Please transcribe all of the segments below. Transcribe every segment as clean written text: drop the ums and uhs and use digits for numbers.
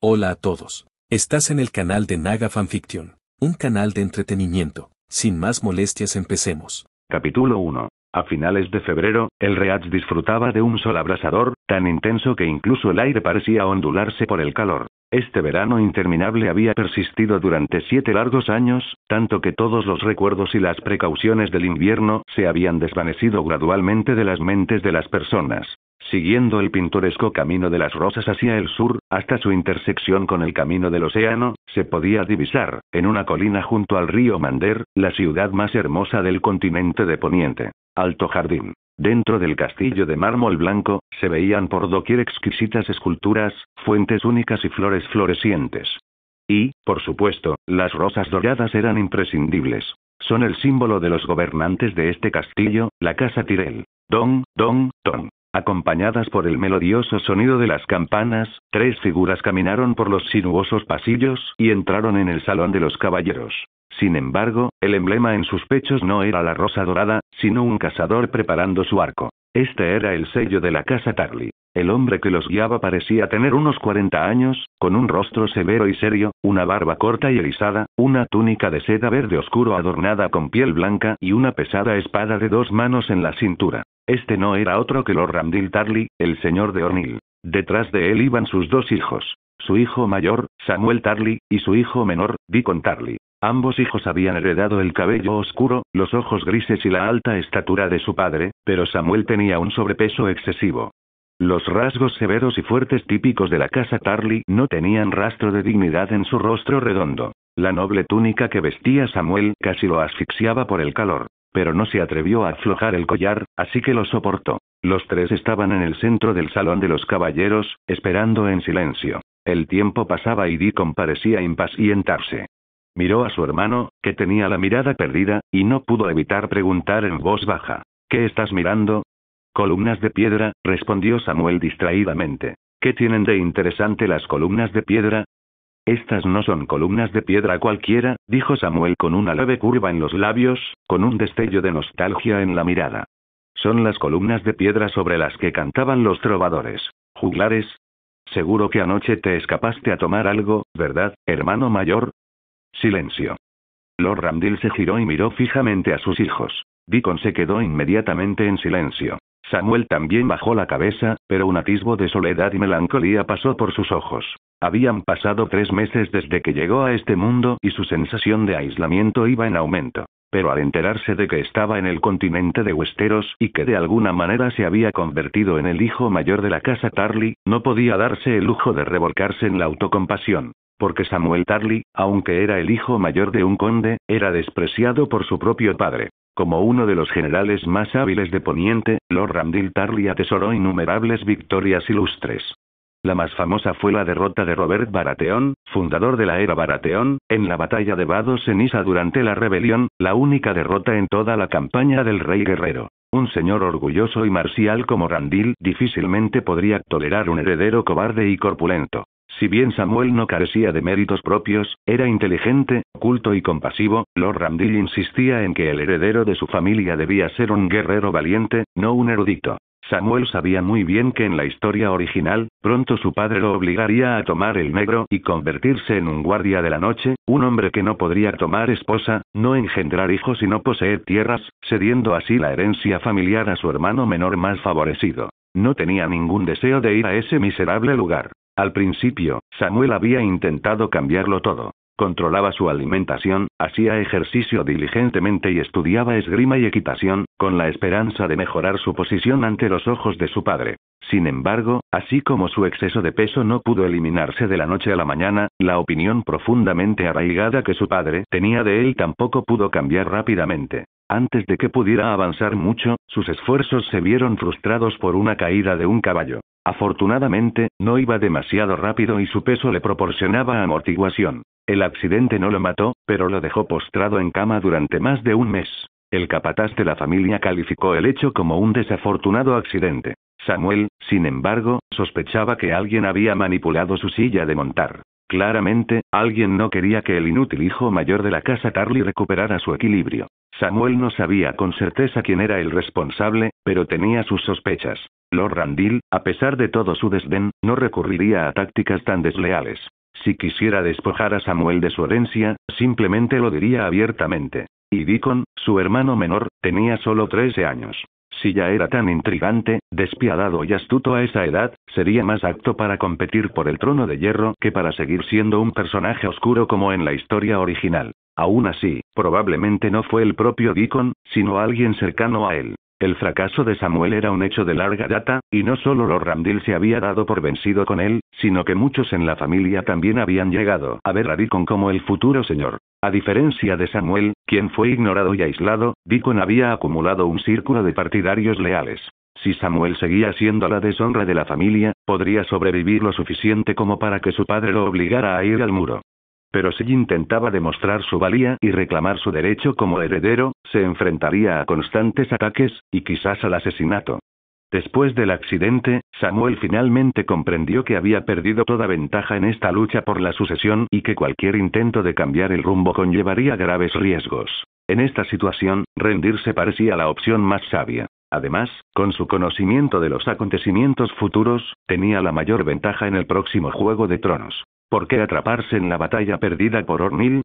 Hola a todos. Estás en el canal de Naga Fanfiction, un canal de entretenimiento. Sin más molestias, empecemos. Capítulo 1. A finales de febrero, el Reach disfrutaba de un sol abrasador, tan intenso que incluso el aire parecía ondularse por el calor. Este verano interminable había persistido durante 7 largos años, tanto que todos los recuerdos y las precauciones del invierno se habían desvanecido gradualmente de las mentes de las personas. Siguiendo el pintoresco camino de las rosas hacia el sur, hasta su intersección con el camino del océano, se podía divisar, en una colina junto al río Mander, la ciudad más hermosa del continente de Poniente. Alto Jardín. Dentro del castillo de mármol blanco, se veían por doquier exquisitas esculturas, fuentes únicas y flores florecientes. Y, por supuesto, las rosas doradas eran imprescindibles. Son el símbolo de los gobernantes de este castillo, la casa Tyrell. Dong, dong, dong. Acompañadas por el melodioso sonido de las campanas, 3 figuras caminaron por los sinuosos pasillos y entraron en el salón de los caballeros. Sin embargo, el emblema en sus pechos no era la rosa dorada, sino un cazador preparando su arco. Este era el sello de la casa Tarly. El hombre que los guiaba parecía tener unos 40 años, con un rostro severo y serio, una barba corta y erizada, una túnica de seda verde oscuro adornada con piel blanca y una pesada espada de 2 manos en la cintura. Este no era otro que Lord Ramdil Tarly, el señor de Ornil. Detrás de él iban sus 2 hijos. Su hijo mayor, Samuel Tarly, y su hijo menor, Deacon Tarly. Ambos hijos habían heredado el cabello oscuro, los ojos grises y la alta estatura de su padre, pero Samuel tenía un sobrepeso excesivo. Los rasgos severos y fuertes típicos de la casa Tarly no tenían rastro de dignidad en su rostro redondo. La noble túnica que vestía Samuel casi lo asfixiaba por el calor, pero no se atrevió a aflojar el collar, así que lo soportó. Los 3 estaban en el centro del salón de los caballeros, esperando en silencio. El tiempo pasaba y Deacon parecía impacientarse. Miró a su hermano, que tenía la mirada perdida, y no pudo evitar preguntar en voz baja: ¿Qué estás mirando? Columnas de piedra, respondió Samuel distraídamente. ¿Qué tienen de interesante las columnas de piedra? Estas no son columnas de piedra cualquiera, dijo Samuel con una leve curva en los labios, con un destello de nostalgia en la mirada. Son las columnas de piedra sobre las que cantaban los trovadores. ¿Juglares? Seguro que anoche te escapaste a tomar algo, ¿verdad, hermano mayor? Silencio. Lord Ramdil se giró y miró fijamente a sus hijos. Deacon se quedó inmediatamente en silencio. Samuel también bajó la cabeza, pero un atisbo de soledad y melancolía pasó por sus ojos. Habían pasado 3 meses desde que llegó a este mundo y su sensación de aislamiento iba en aumento. Pero al enterarse de que estaba en el continente de Westeros y que de alguna manera se había convertido en el hijo mayor de la casa Tarly, no podía darse el lujo de revolcarse en la autocompasión. Porque Samuel Tarly, aunque era el hijo mayor de un conde, era despreciado por su propio padre. Como uno de los generales más hábiles de Poniente, Lord Ramdil Tarly atesoró innumerables victorias ilustres. La más famosa fue la derrota de Robert Baratheon, fundador de la era Baratheon, en la batalla de Vado Cenisa durante la rebelión, la única derrota en toda la campaña del rey guerrero. Un señor orgulloso y marcial como Ramdil difícilmente podría tolerar un heredero cobarde y corpulento. Si bien Samuel no carecía de méritos propios, era inteligente, culto y compasivo, Lord Ramdil insistía en que el heredero de su familia debía ser un guerrero valiente, no un erudito. Samuel sabía muy bien que en la historia original, pronto su padre lo obligaría a tomar el negro y convertirse en un guardia de la noche, un hombre que no podría tomar esposa, no engendrar hijos y no poseer tierras, cediendo así la herencia familiar a su hermano menor más favorecido. No tenía ningún deseo de ir a ese miserable lugar. Al principio, Samuel había intentado cambiarlo todo. Controlaba su alimentación, hacía ejercicio diligentemente y estudiaba esgrima y equitación, con la esperanza de mejorar su posición ante los ojos de su padre. Sin embargo, así como su exceso de peso no pudo eliminarse de la noche a la mañana, la opinión profundamente arraigada que su padre tenía de él tampoco pudo cambiar rápidamente. Antes de que pudiera avanzar mucho, sus esfuerzos se vieron frustrados por una caída de un caballo. Afortunadamente, no iba demasiado rápido y su peso le proporcionaba amortiguación. El accidente no lo mató, pero lo dejó postrado en cama durante más de un mes. El capataz de la familia calificó el hecho como un desafortunado accidente. Samuel, sin embargo, sospechaba que alguien había manipulado su silla de montar. Claramente, alguien no quería que el inútil hijo mayor de la casa Tarly recuperara su equilibrio. Samuel no sabía con certeza quién era el responsable, pero tenía sus sospechas. Lord Ramdil, a pesar de todo su desdén, no recurriría a tácticas tan desleales. Si quisiera despojar a Samuel de su herencia, simplemente lo diría abiertamente. Y Deacon, su hermano menor, tenía solo 13 años. Si ya era tan intrigante, despiadado y astuto a esa edad, sería más apto para competir por el trono de hierro que para seguir siendo un personaje oscuro como en la historia original. Aún así, probablemente no fue el propio Deacon, sino alguien cercano a él. El fracaso de Samuel era un hecho de larga data, y no solo Lord Randall se había dado por vencido con él, sino que muchos en la familia también habían llegado a ver a Deacon como el futuro señor. A diferencia de Samuel, quien fue ignorado y aislado, Deacon había acumulado un círculo de partidarios leales. Si Samuel seguía siendo la deshonra de la familia, podría sobrevivir lo suficiente como para que su padre lo obligara a ir al muro. Pero si intentaba demostrar su valía y reclamar su derecho como heredero, se enfrentaría a constantes ataques, y quizás al asesinato. Después del accidente, Samuel finalmente comprendió que había perdido toda ventaja en esta lucha por la sucesión y que cualquier intento de cambiar el rumbo conllevaría graves riesgos. En esta situación, rendirse parecía la opción más sabia. Además, con su conocimiento de los acontecimientos futuros, tenía la mayor ventaja en el próximo Juego de Tronos. ¿Por qué atraparse en la batalla perdida por Ornil?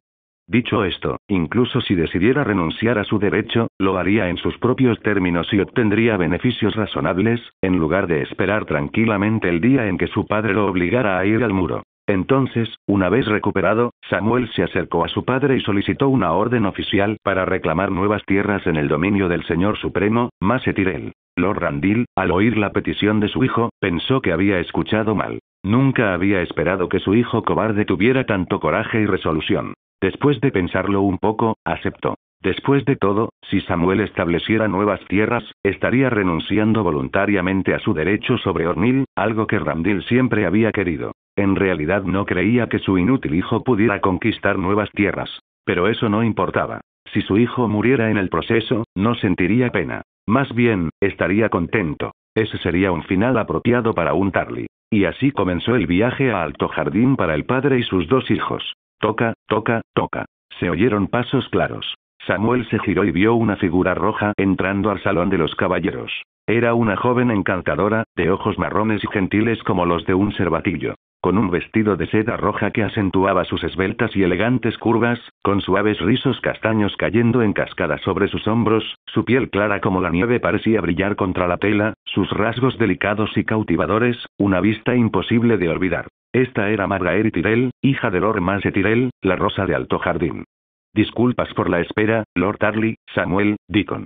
Dicho esto, incluso si decidiera renunciar a su derecho, lo haría en sus propios términos y obtendría beneficios razonables, en lugar de esperar tranquilamente el día en que su padre lo obligara a ir al muro. Entonces, una vez recuperado, Samuel se acercó a su padre y solicitó una orden oficial para reclamar nuevas tierras en el dominio del Señor Supremo, Mace Tyrell. Lord Randall, al oír la petición de su hijo, pensó que había escuchado mal. Nunca había esperado que su hijo cobarde tuviera tanto coraje y resolución. Después de pensarlo un poco, aceptó. Después de todo, si Samuel estableciera nuevas tierras, estaría renunciando voluntariamente a su derecho sobre Ornil, algo que Randall siempre había querido. En realidad no creía que su inútil hijo pudiera conquistar nuevas tierras. Pero eso no importaba. Si su hijo muriera en el proceso, no sentiría pena. Más bien, estaría contento. Ese sería un final apropiado para un Tarly. Y así comenzó el viaje a Alto Jardín para el padre y sus dos hijos. Toca, toca, toca. Se oyeron pasos claros. Samuel se giró y vio una figura roja entrando al salón de los caballeros. Era una joven encantadora, de ojos marrones y gentiles como los de un cervatillo. Con un vestido de seda roja que acentuaba sus esbeltas y elegantes curvas, con suaves rizos castaños cayendo en cascada sobre sus hombros, su piel clara como la nieve parecía brillar contra la tela, sus rasgos delicados y cautivadores, una vista imposible de olvidar. Esta era Margaery Tyrell, hija de Lord Mace Tyrell, la Rosa de Alto Jardín. Disculpas por la espera, Lord Tarly, Samuel, Deacon.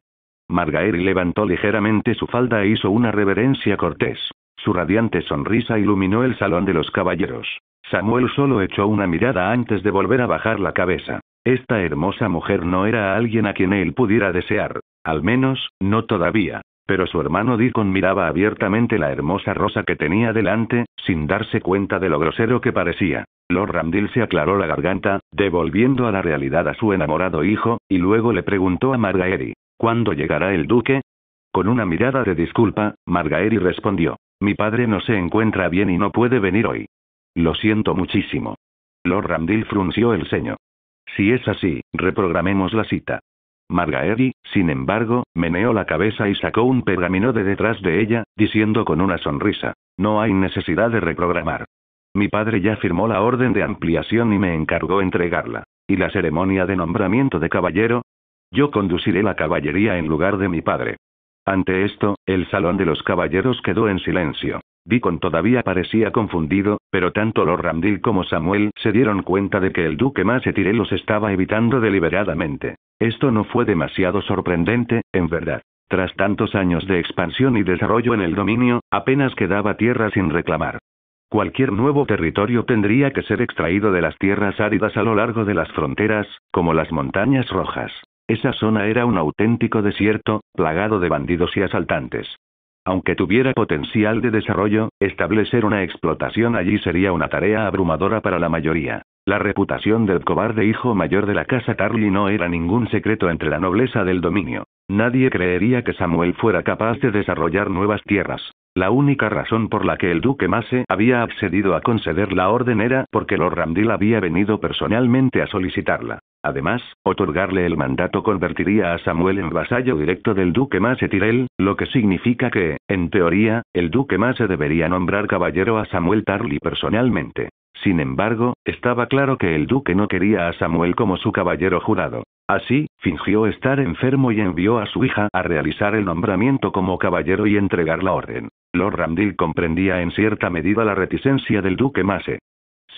Margaery levantó ligeramente su falda e hizo una reverencia cortés. Su radiante sonrisa iluminó el salón de los caballeros. Samuel solo echó una mirada antes de volver a bajar la cabeza. Esta hermosa mujer no era alguien a quien él pudiera desear. Al menos, no todavía. Pero su hermano Deacon miraba abiertamente la hermosa rosa que tenía delante, sin darse cuenta de lo grosero que parecía. Lord Randall se aclaró la garganta, devolviendo a la realidad a su enamorado hijo, y luego le preguntó a Margaery, ¿cuándo llegará el duque? Con una mirada de disculpa, Margaery respondió, mi padre no se encuentra bien y no puede venir hoy. Lo siento muchísimo. Lord Randall frunció el ceño. Si es así, reprogramemos la cita. Margaery, sin embargo, meneó la cabeza y sacó un pergamino de detrás de ella, diciendo con una sonrisa, no hay necesidad de reprogramar. Mi padre ya firmó la orden de ampliación y me encargó entregarla. ¿Y la ceremonia de nombramiento de caballero? Yo conduciré la caballería en lugar de mi padre. Ante esto, el salón de los caballeros quedó en silencio. Deacon todavía parecía confundido, pero tanto Lord Randall como Samuel se dieron cuenta de que el duque Mace Tyrell los estaba evitando deliberadamente. Esto no fue demasiado sorprendente, en verdad. Tras tantos años de expansión y desarrollo en el dominio, apenas quedaba tierra sin reclamar. Cualquier nuevo territorio tendría que ser extraído de las tierras áridas a lo largo de las fronteras, como las montañas rojas. Esa zona era un auténtico desierto, plagado de bandidos y asaltantes. Aunque tuviera potencial de desarrollo, establecer una explotación allí sería una tarea abrumadora para la mayoría. La reputación del cobarde hijo mayor de la casa Tarly no era ningún secreto entre la nobleza del dominio. Nadie creería que Samuel fuera capaz de desarrollar nuevas tierras. La única razón por la que el duque Mace había accedido a conceder la orden era porque Lord Randall había venido personalmente a solicitarla. Además, otorgarle el mandato convertiría a Samuel en vasallo directo del duque Mace Tyrell, lo que significa que, en teoría, el duque Mace debería nombrar caballero a Samuel Tarly personalmente. Sin embargo, estaba claro que el duque no quería a Samuel como su caballero jurado. Así, fingió estar enfermo y envió a su hija a realizar el nombramiento como caballero y entregar la orden. Lord Ramdil comprendía en cierta medida la reticencia del duque Mase.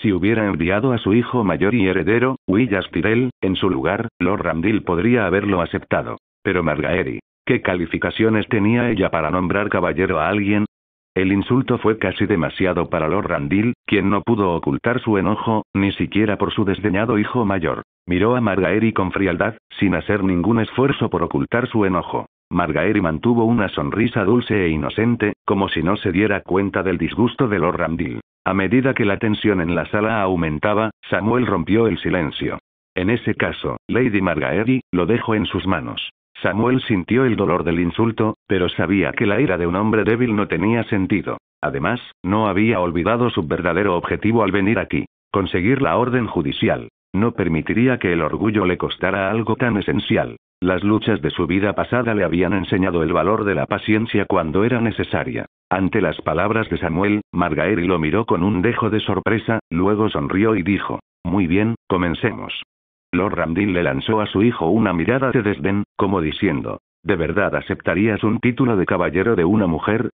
Si hubiera enviado a su hijo mayor y heredero, Willas Tyrell, en su lugar, Lord Ramdil podría haberlo aceptado. Pero Margaery, ¿qué calificaciones tenía ella para nombrar caballero a alguien? El insulto fue casi demasiado para Lord Ramdil, quien no pudo ocultar su enojo, ni siquiera por su desdeñado hijo mayor. Miró a Margaery con frialdad, sin hacer ningún esfuerzo por ocultar su enojo. Margaery mantuvo una sonrisa dulce e inocente, como si no se diera cuenta del disgusto de Lord Ramdil. A medida que la tensión en la sala aumentaba, Samuel rompió el silencio. En ese caso, Lady Margaery, lo dejo en sus manos. Samuel sintió el dolor del insulto, pero sabía que la ira de un hombre débil no tenía sentido. Además, no había olvidado su verdadero objetivo al venir aquí: conseguir la orden judicial. No permitiría que el orgullo le costara algo tan esencial. Las luchas de su vida pasada le habían enseñado el valor de la paciencia cuando era necesaria. Ante las palabras de Samuel, Margaery lo miró con un dejo de sorpresa, luego sonrió y dijo: «Muy bien, comencemos». Lord Ramdil le lanzó a su hijo una mirada de desdén, como diciendo: «¿De verdad aceptarías un título de caballero de una mujer?».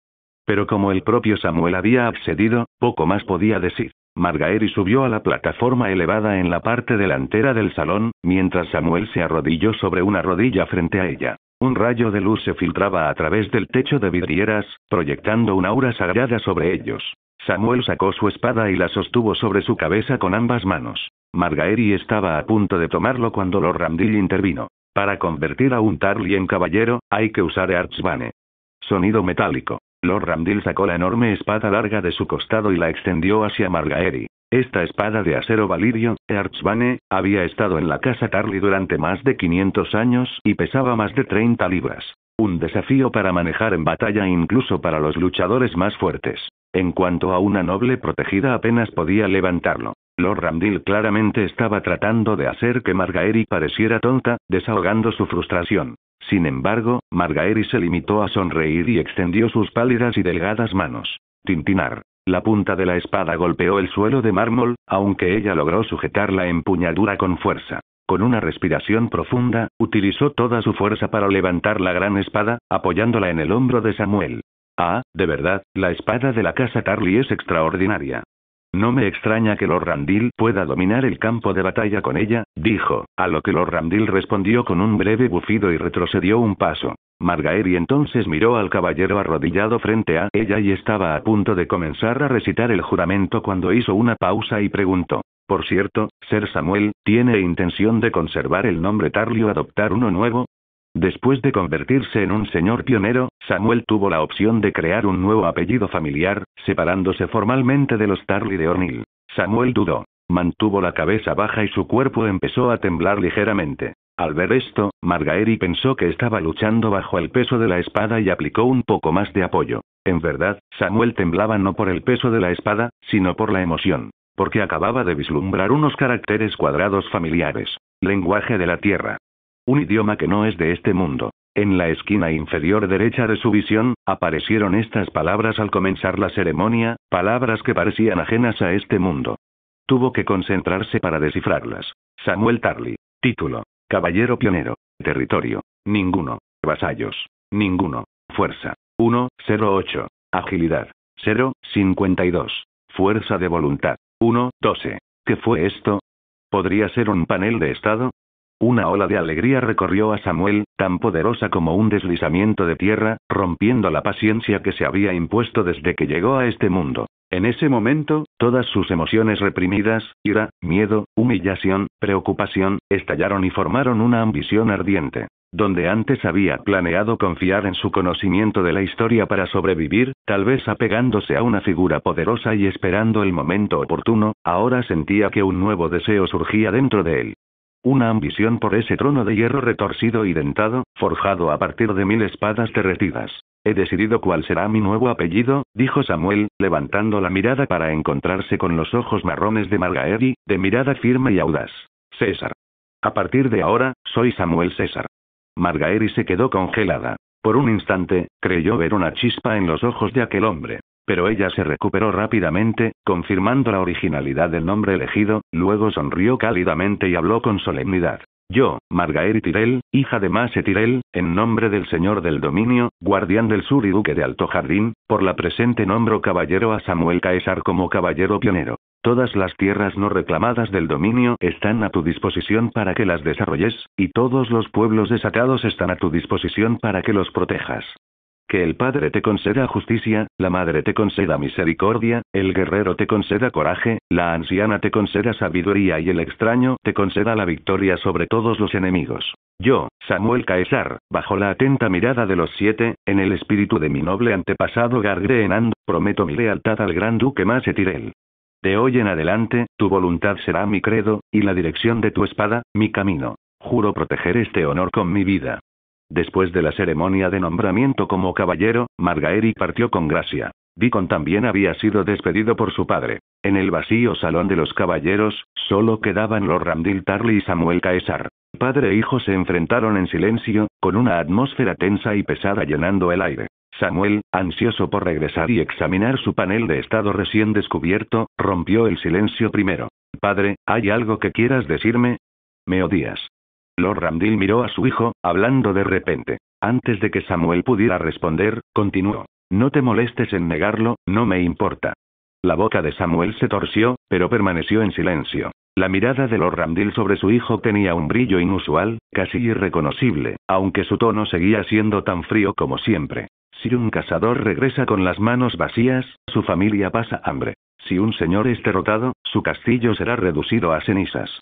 Pero como el propio Samuel había accedido, poco más podía decir. Margaery subió a la plataforma elevada en la parte delantera del salón, mientras Samuel se arrodilló sobre una rodilla frente a ella. Un rayo de luz se filtraba a través del techo de vidrieras, proyectando una aura sagrada sobre ellos. Samuel sacó su espada y la sostuvo sobre su cabeza con ambas manos. Margaery estaba a punto de tomarlo cuando Lord Ramdil intervino. Para convertir a un Tarly en caballero, hay que usar Earthbane. Sonido metálico. Lord Ramdil sacó la enorme espada larga de su costado y la extendió hacia Margaery. Esta espada de acero valirio, Earthbane, había estado en la casa Tarly durante más de 500 años y pesaba más de 30 libras. Un desafío para manejar en batalla incluso para los luchadores más fuertes. En cuanto a una noble protegida apenas podía levantarlo. Lord Ramdil claramente estaba tratando de hacer que Margaery pareciera tonta, desahogando su frustración. Sin embargo, Margaery se limitó a sonreír y extendió sus pálidas y delgadas manos. Tintinar. La punta de la espada golpeó el suelo de mármol, aunque ella logró sujetar la empuñadura con fuerza. Con una respiración profunda, utilizó toda su fuerza para levantar la gran espada, apoyándola en el hombro de Samuel. Ah, de verdad, la espada de la casa Tarly es extraordinaria. No me extraña que Lord Ramdil pueda dominar el campo de batalla con ella, dijo, a lo que Lord Ramdil respondió con un breve bufido y retrocedió un paso. Margaery entonces miró al caballero arrodillado frente a ella y estaba a punto de comenzar a recitar el juramento cuando hizo una pausa y preguntó: «Por cierto, Ser Samuel, ¿tiene intención de conservar el nombre Tarly o adoptar uno nuevo?». Después de convertirse en un señor pionero, Samuel tuvo la opción de crear un nuevo apellido familiar, separándose formalmente de los Tarly de O'Neill. Samuel dudó. Mantuvo la cabeza baja y su cuerpo empezó a temblar ligeramente. Al ver esto, Margaery pensó que estaba luchando bajo el peso de la espada y aplicó un poco más de apoyo. En verdad, Samuel temblaba no por el peso de la espada, sino por la emoción. Porque acababa de vislumbrar unos caracteres cuadrados familiares. Lenguaje de la tierra. Un idioma que no es de este mundo. En la esquina inferior derecha de su visión, aparecieron estas palabras al comenzar la ceremonia, palabras que parecían ajenas a este mundo. Tuvo que concentrarse para descifrarlas. Samuel Tarly. Título: Caballero pionero. Territorio: ninguno. Vasallos: ninguno. Fuerza: 1,08. Agilidad: 0,52. Fuerza de voluntad: 1,12. ¿Qué fue esto? ¿Podría ser un panel de estado? Una ola de alegría recorrió a Samuel, tan poderosa como un deslizamiento de tierra, rompiendo la paciencia que se había impuesto desde que llegó a este mundo. En ese momento, todas sus emociones reprimidas, ira, miedo, humillación, preocupación, estallaron y formaron una ambición ardiente. Donde antes había planeado confiar en su conocimiento de la historia para sobrevivir, tal vez apegándose a una figura poderosa y esperando el momento oportuno, ahora sentía que un nuevo deseo surgía dentro de él. Una ambición por ese trono de hierro retorcido y dentado, forjado a partir de 1000 espadas derretidas. He decidido cuál será mi nuevo apellido, dijo Samuel, levantando la mirada para encontrarse con los ojos marrones de Margaery, de mirada firme y audaz. César. A partir de ahora, soy Samuel César. Margaery se quedó congelada. Por un instante, creyó ver una chispa en los ojos de aquel hombre. Pero ella se recuperó rápidamente, confirmando la originalidad del nombre elegido, luego sonrió cálidamente y habló con solemnidad. Yo, Margaery Tyrell, hija de Maese Tyrell, en nombre del Señor del Dominio, Guardián del Sur y Duque de Alto Jardín, por la presente nombro caballero a Samuel Caesar como caballero pionero. Todas las tierras no reclamadas del dominio están a tu disposición para que las desarrolles, y todos los pueblos desatados están a tu disposición para que los protejas. Que el Padre te conceda justicia, la Madre te conceda misericordia, el guerrero te conceda coraje, la anciana te conceda sabiduría y el extraño te conceda la victoria sobre todos los enemigos. Yo, Samuel Caesar, bajo la atenta mirada de los 7, en el espíritu de mi noble antepasado Gargreenand, prometo mi lealtad al gran duque Maese Tyrell. De hoy en adelante, tu voluntad será mi credo, y la dirección de tu espada, mi camino. Juro proteger este honor con mi vida. Después de la ceremonia de nombramiento como caballero, Margaery partió con gracia. Deacon también había sido despedido por su padre. En el vacío salón de los caballeros, solo quedaban Lord Ramdil Tarly y Samuel Caesar. Padre e hijo se enfrentaron en silencio, con una atmósfera tensa y pesada llenando el aire. Samuel, ansioso por regresar y examinar su panel de estado recién descubierto, rompió el silencio primero. Padre, ¿hay algo que quieras decirme? ¿Me odias? Lord Ramdil miró a su hijo, hablando de repente. Antes de que Samuel pudiera responder, continuó. No te molestes en negarlo, no me importa. La boca de Samuel se torció, pero permaneció en silencio. La mirada de Lord Ramdil sobre su hijo tenía un brillo inusual, casi irreconocible, aunque su tono seguía siendo tan frío como siempre. Si un cazador regresa con las manos vacías, su familia pasa hambre. Si un señor es derrotado, su castillo será reducido a cenizas.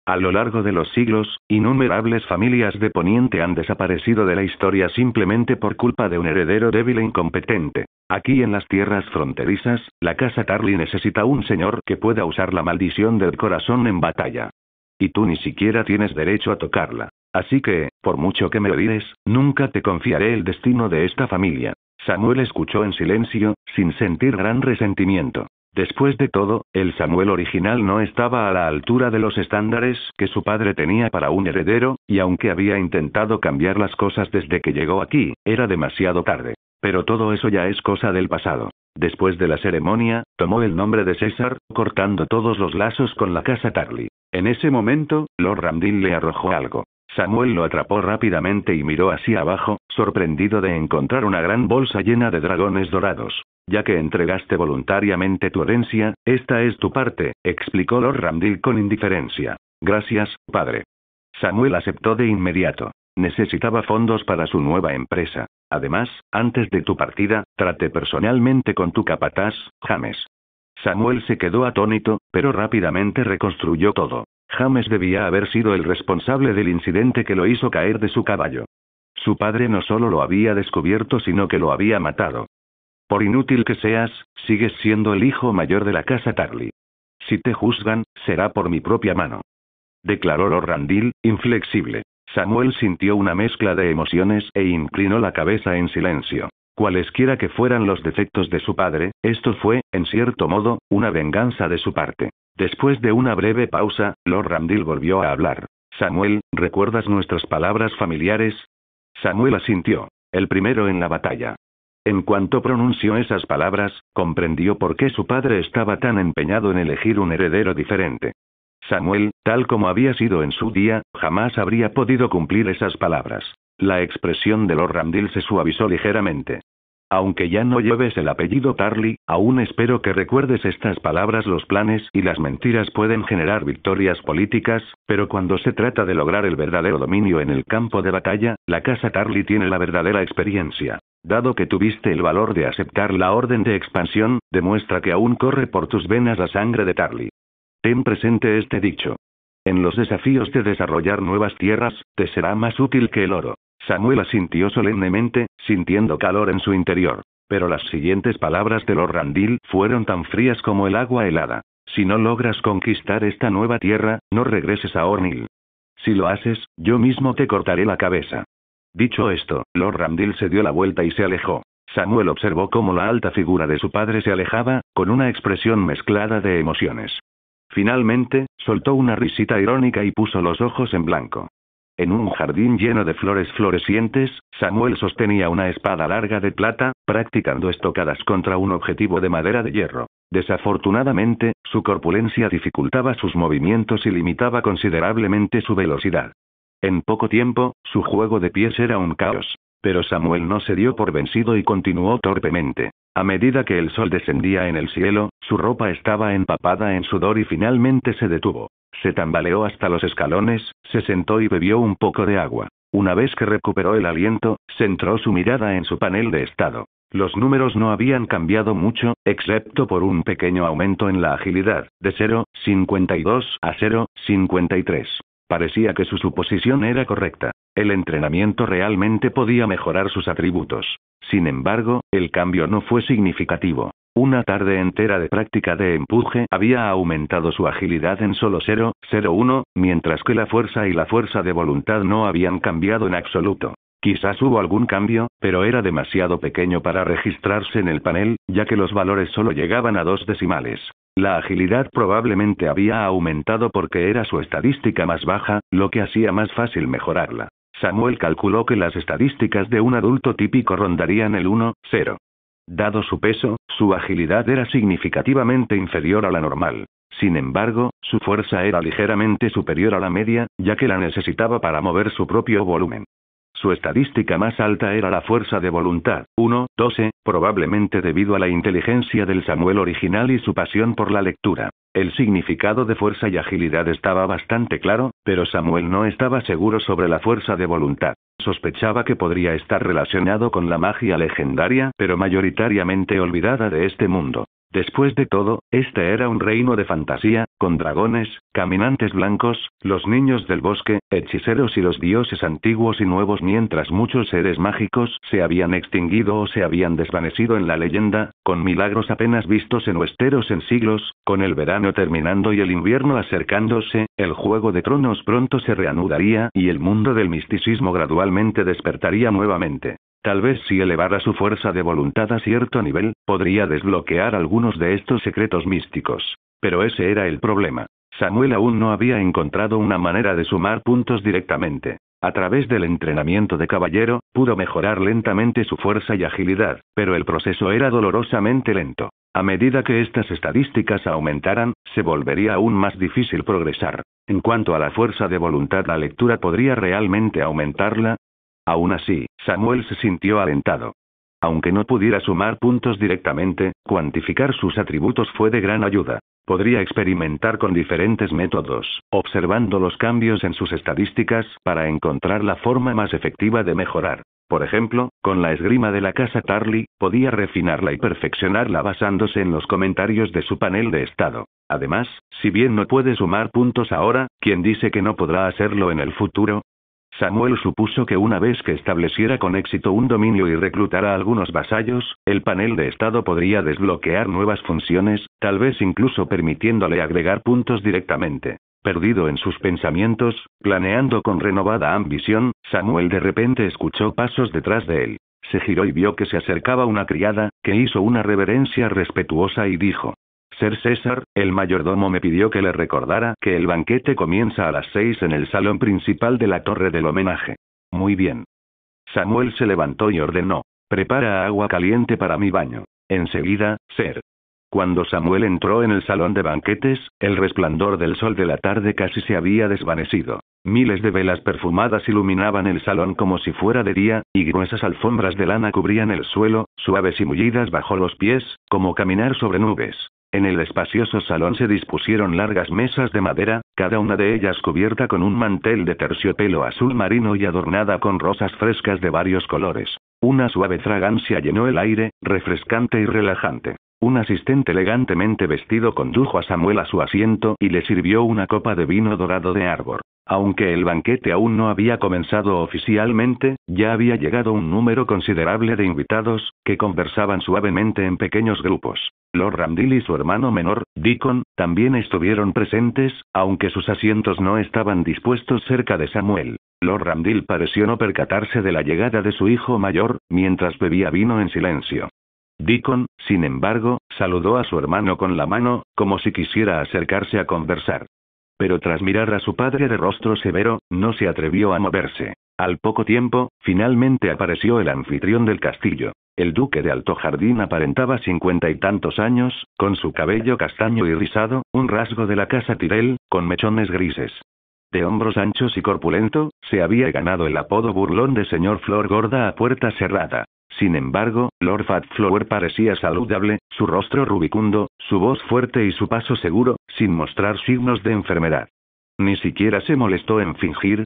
A lo largo de los siglos, innumerables familias de Poniente han desaparecido de la historia simplemente por culpa de un heredero débil e incompetente. Aquí en las tierras fronterizas, la casa Tarly necesita un señor que pueda usar la maldición del corazón en batalla. Y tú ni siquiera tienes derecho a tocarla. Así que, por mucho que me odies, nunca te confiaré el destino de esta familia. Samuel escuchó en silencio, sin sentir gran resentimiento. Después de todo, el Samuel original no estaba a la altura de los estándares que su padre tenía para un heredero, y aunque había intentado cambiar las cosas desde que llegó aquí, era demasiado tarde. Pero todo eso ya es cosa del pasado. Después de la ceremonia, tomó el nombre de César, cortando todos los lazos con la casa Tarly. En ese momento, Lord Ramdil le arrojó algo. Samuel lo atrapó rápidamente y miró hacia abajo, sorprendido de encontrar una gran bolsa llena de dragones dorados. Ya que entregaste voluntariamente tu herencia, esta es tu parte, explicó Lord Ramdil con indiferencia. Gracias, padre. Samuel aceptó de inmediato. Necesitaba fondos para su nueva empresa. Además, antes de tu partida, trate personalmente con tu capataz, James. Samuel se quedó atónito, pero rápidamente reconstruyó todo. James debía haber sido el responsable del incidente que lo hizo caer de su caballo. Su padre no solo lo había descubierto, sino que lo había matado. Por inútil que seas, sigues siendo el hijo mayor de la casa Tarly. Si te juzgan, será por mi propia mano. Declaró Lord Ramdil, inflexible. Samuel sintió una mezcla de emociones e inclinó la cabeza en silencio. Cualesquiera que fueran los defectos de su padre, esto fue, en cierto modo, una venganza de su parte. Después de una breve pausa, Lord Ramdil volvió a hablar. Samuel, ¿recuerdas nuestras palabras familiares? Samuel asintió. El primero en la batalla. En cuanto pronunció esas palabras, comprendió por qué su padre estaba tan empeñado en elegir un heredero diferente. Samuel, tal como había sido en su día, jamás habría podido cumplir esas palabras. La expresión de Lord Ramdil se suavizó ligeramente. Aunque ya no lleves el apellido Tarly, aún espero que recuerdes estas palabras. Los planes y las mentiras pueden generar victorias políticas, pero cuando se trata de lograr el verdadero dominio en el campo de batalla, la casa Tarly tiene la verdadera experiencia. Dado que tuviste el valor de aceptar la orden de expansión, demuestra que aún corre por tus venas la sangre de Tarly. Ten presente este dicho. En los desafíos de desarrollar nuevas tierras, te será más útil que el oro. Samuel asintió solemnemente, sintiendo calor en su interior. Pero las siguientes palabras de Lord Ramdil fueron tan frías como el agua helada. Si no logras conquistar esta nueva tierra, no regreses a Ornil. Si lo haces, yo mismo te cortaré la cabeza. Dicho esto, Lord Ramdil se dio la vuelta y se alejó. Samuel observó cómo la alta figura de su padre se alejaba, con una expresión mezclada de emociones. Finalmente, soltó una risita irónica y puso los ojos en blanco. En un jardín lleno de flores florecientes, Samuel sostenía una espada larga de plata, practicando estocadas contra un objetivo de madera de hierro. Desafortunadamente, su corpulencia dificultaba sus movimientos y limitaba considerablemente su velocidad. En poco tiempo, su juego de pies era un caos. Pero Samuel no se dio por vencido y continuó torpemente. A medida que el sol descendía en el cielo, su ropa estaba empapada en sudor y finalmente se detuvo. Se tambaleó hasta los escalones, se sentó y bebió un poco de agua. Una vez que recuperó el aliento, centró su mirada en su panel de estado. Los números no habían cambiado mucho, excepto por un pequeño aumento en la agilidad, de 0,52 a 0,53. Parecía que su suposición era correcta. El entrenamiento realmente podía mejorar sus atributos. Sin embargo, el cambio no fue significativo. Una tarde entera de práctica de empuje había aumentado su agilidad en solo 0,01, mientras que la fuerza y la fuerza de voluntad no habían cambiado en absoluto. Quizás hubo algún cambio, pero era demasiado pequeño para registrarse en el panel, ya que los valores solo llegaban a 2 decimales. La agilidad probablemente había aumentado porque era su estadística más baja, lo que hacía más fácil mejorarla. Samuel calculó que las estadísticas de un adulto típico rondarían el 1,0. Dado su peso, su agilidad era significativamente inferior a la normal. Sin embargo, su fuerza era ligeramente superior a la media, ya que la necesitaba para mover su propio volumen. Su estadística más alta era la fuerza de voluntad, 1,12, probablemente debido a la inteligencia del Samuel original y su pasión por la lectura. El significado de fuerza y agilidad estaba bastante claro, pero Samuel no estaba seguro sobre la fuerza de voluntad. Sospechaba que podría estar relacionado con la magia legendaria, pero mayoritariamente olvidada de este mundo. Después de todo, este era un reino de fantasía, con dragones, caminantes blancos, los niños del bosque, hechiceros y los dioses antiguos y nuevos, mientras muchos seres mágicos se habían extinguido o se habían desvanecido en la leyenda, con milagros apenas vistos en Westeros en siglos. Con el verano terminando y el invierno acercándose, el Juego de Tronos pronto se reanudaría y el mundo del misticismo gradualmente despertaría nuevamente. Tal vez si elevara su fuerza de voluntad a cierto nivel, podría desbloquear algunos de estos secretos místicos. Pero ese era el problema. Samuel aún no había encontrado una manera de sumar puntos directamente. A través del entrenamiento de caballero, pudo mejorar lentamente su fuerza y agilidad, pero el proceso era dolorosamente lento. A medida que estas estadísticas aumentaran, se volvería aún más difícil progresar. En cuanto a la fuerza de voluntad, la lectura podría realmente aumentarla. Aún así, Samuel se sintió alentado. Aunque no pudiera sumar puntos directamente, cuantificar sus atributos fue de gran ayuda. Podría experimentar con diferentes métodos, observando los cambios en sus estadísticas, para encontrar la forma más efectiva de mejorar. Por ejemplo, con la esgrima de la casa Tarly, podía refinarla y perfeccionarla basándose en los comentarios de su panel de estado. Además, si bien no puede sumar puntos ahora, ¿quién dice que no podrá hacerlo en el futuro? Samuel supuso que una vez que estableciera con éxito un dominio y reclutara a algunos vasallos, el panel de estado podría desbloquear nuevas funciones, tal vez incluso permitiéndole agregar puntos directamente. Perdido en sus pensamientos, planeando con renovada ambición, Samuel de repente escuchó pasos detrás de él. Se giró y vio que se acercaba una criada, que hizo una reverencia respetuosa y dijo: «Ser César, el mayordomo me pidió que le recordara que el banquete comienza a las 6 en el salón principal de la torre del homenaje». «Muy bien». Samuel se levantó y ordenó: «Prepara agua caliente para mi baño». «Enseguida, Ser». Cuando Samuel entró en el salón de banquetes, el resplandor del sol de la tarde casi se había desvanecido. Miles de velas perfumadas iluminaban el salón como si fuera de día, y gruesas alfombras de lana cubrían el suelo, suaves y mullidas bajo los pies, como caminar sobre nubes. En el espacioso salón se dispusieron largas mesas de madera, cada una de ellas cubierta con un mantel de terciopelo azul marino y adornada con rosas frescas de varios colores. Una suave fragancia llenó el aire, refrescante y relajante. Un asistente elegantemente vestido condujo a Samuel a su asiento y le sirvió una copa de vino dorado de Arbor. Aunque el banquete aún no había comenzado oficialmente, ya había llegado un número considerable de invitados, que conversaban suavemente en pequeños grupos. Lord Ramdil y su hermano menor, Deacon, también estuvieron presentes, aunque sus asientos no estaban dispuestos cerca de Samuel. Lord Ramdil pareció no percatarse de la llegada de su hijo mayor, mientras bebía vino en silencio. Deacon, sin embargo, saludó a su hermano con la mano, como si quisiera acercarse a conversar. Pero tras mirar a su padre de rostro severo, no se atrevió a moverse. Al poco tiempo, finalmente apareció el anfitrión del castillo. El duque de Alto Jardín aparentaba 50 y tantos años, con su cabello castaño y rizado, un rasgo de la casa Tyrell, con mechones grises. De hombros anchos y corpulento, se había ganado el apodo burlón de señor Flor Gorda a puerta cerrada. Sin embargo, Lord Fat Flower parecía saludable, su rostro rubicundo, su voz fuerte y su paso seguro, sin mostrar signos de enfermedad. Ni siquiera se molestó en fingir.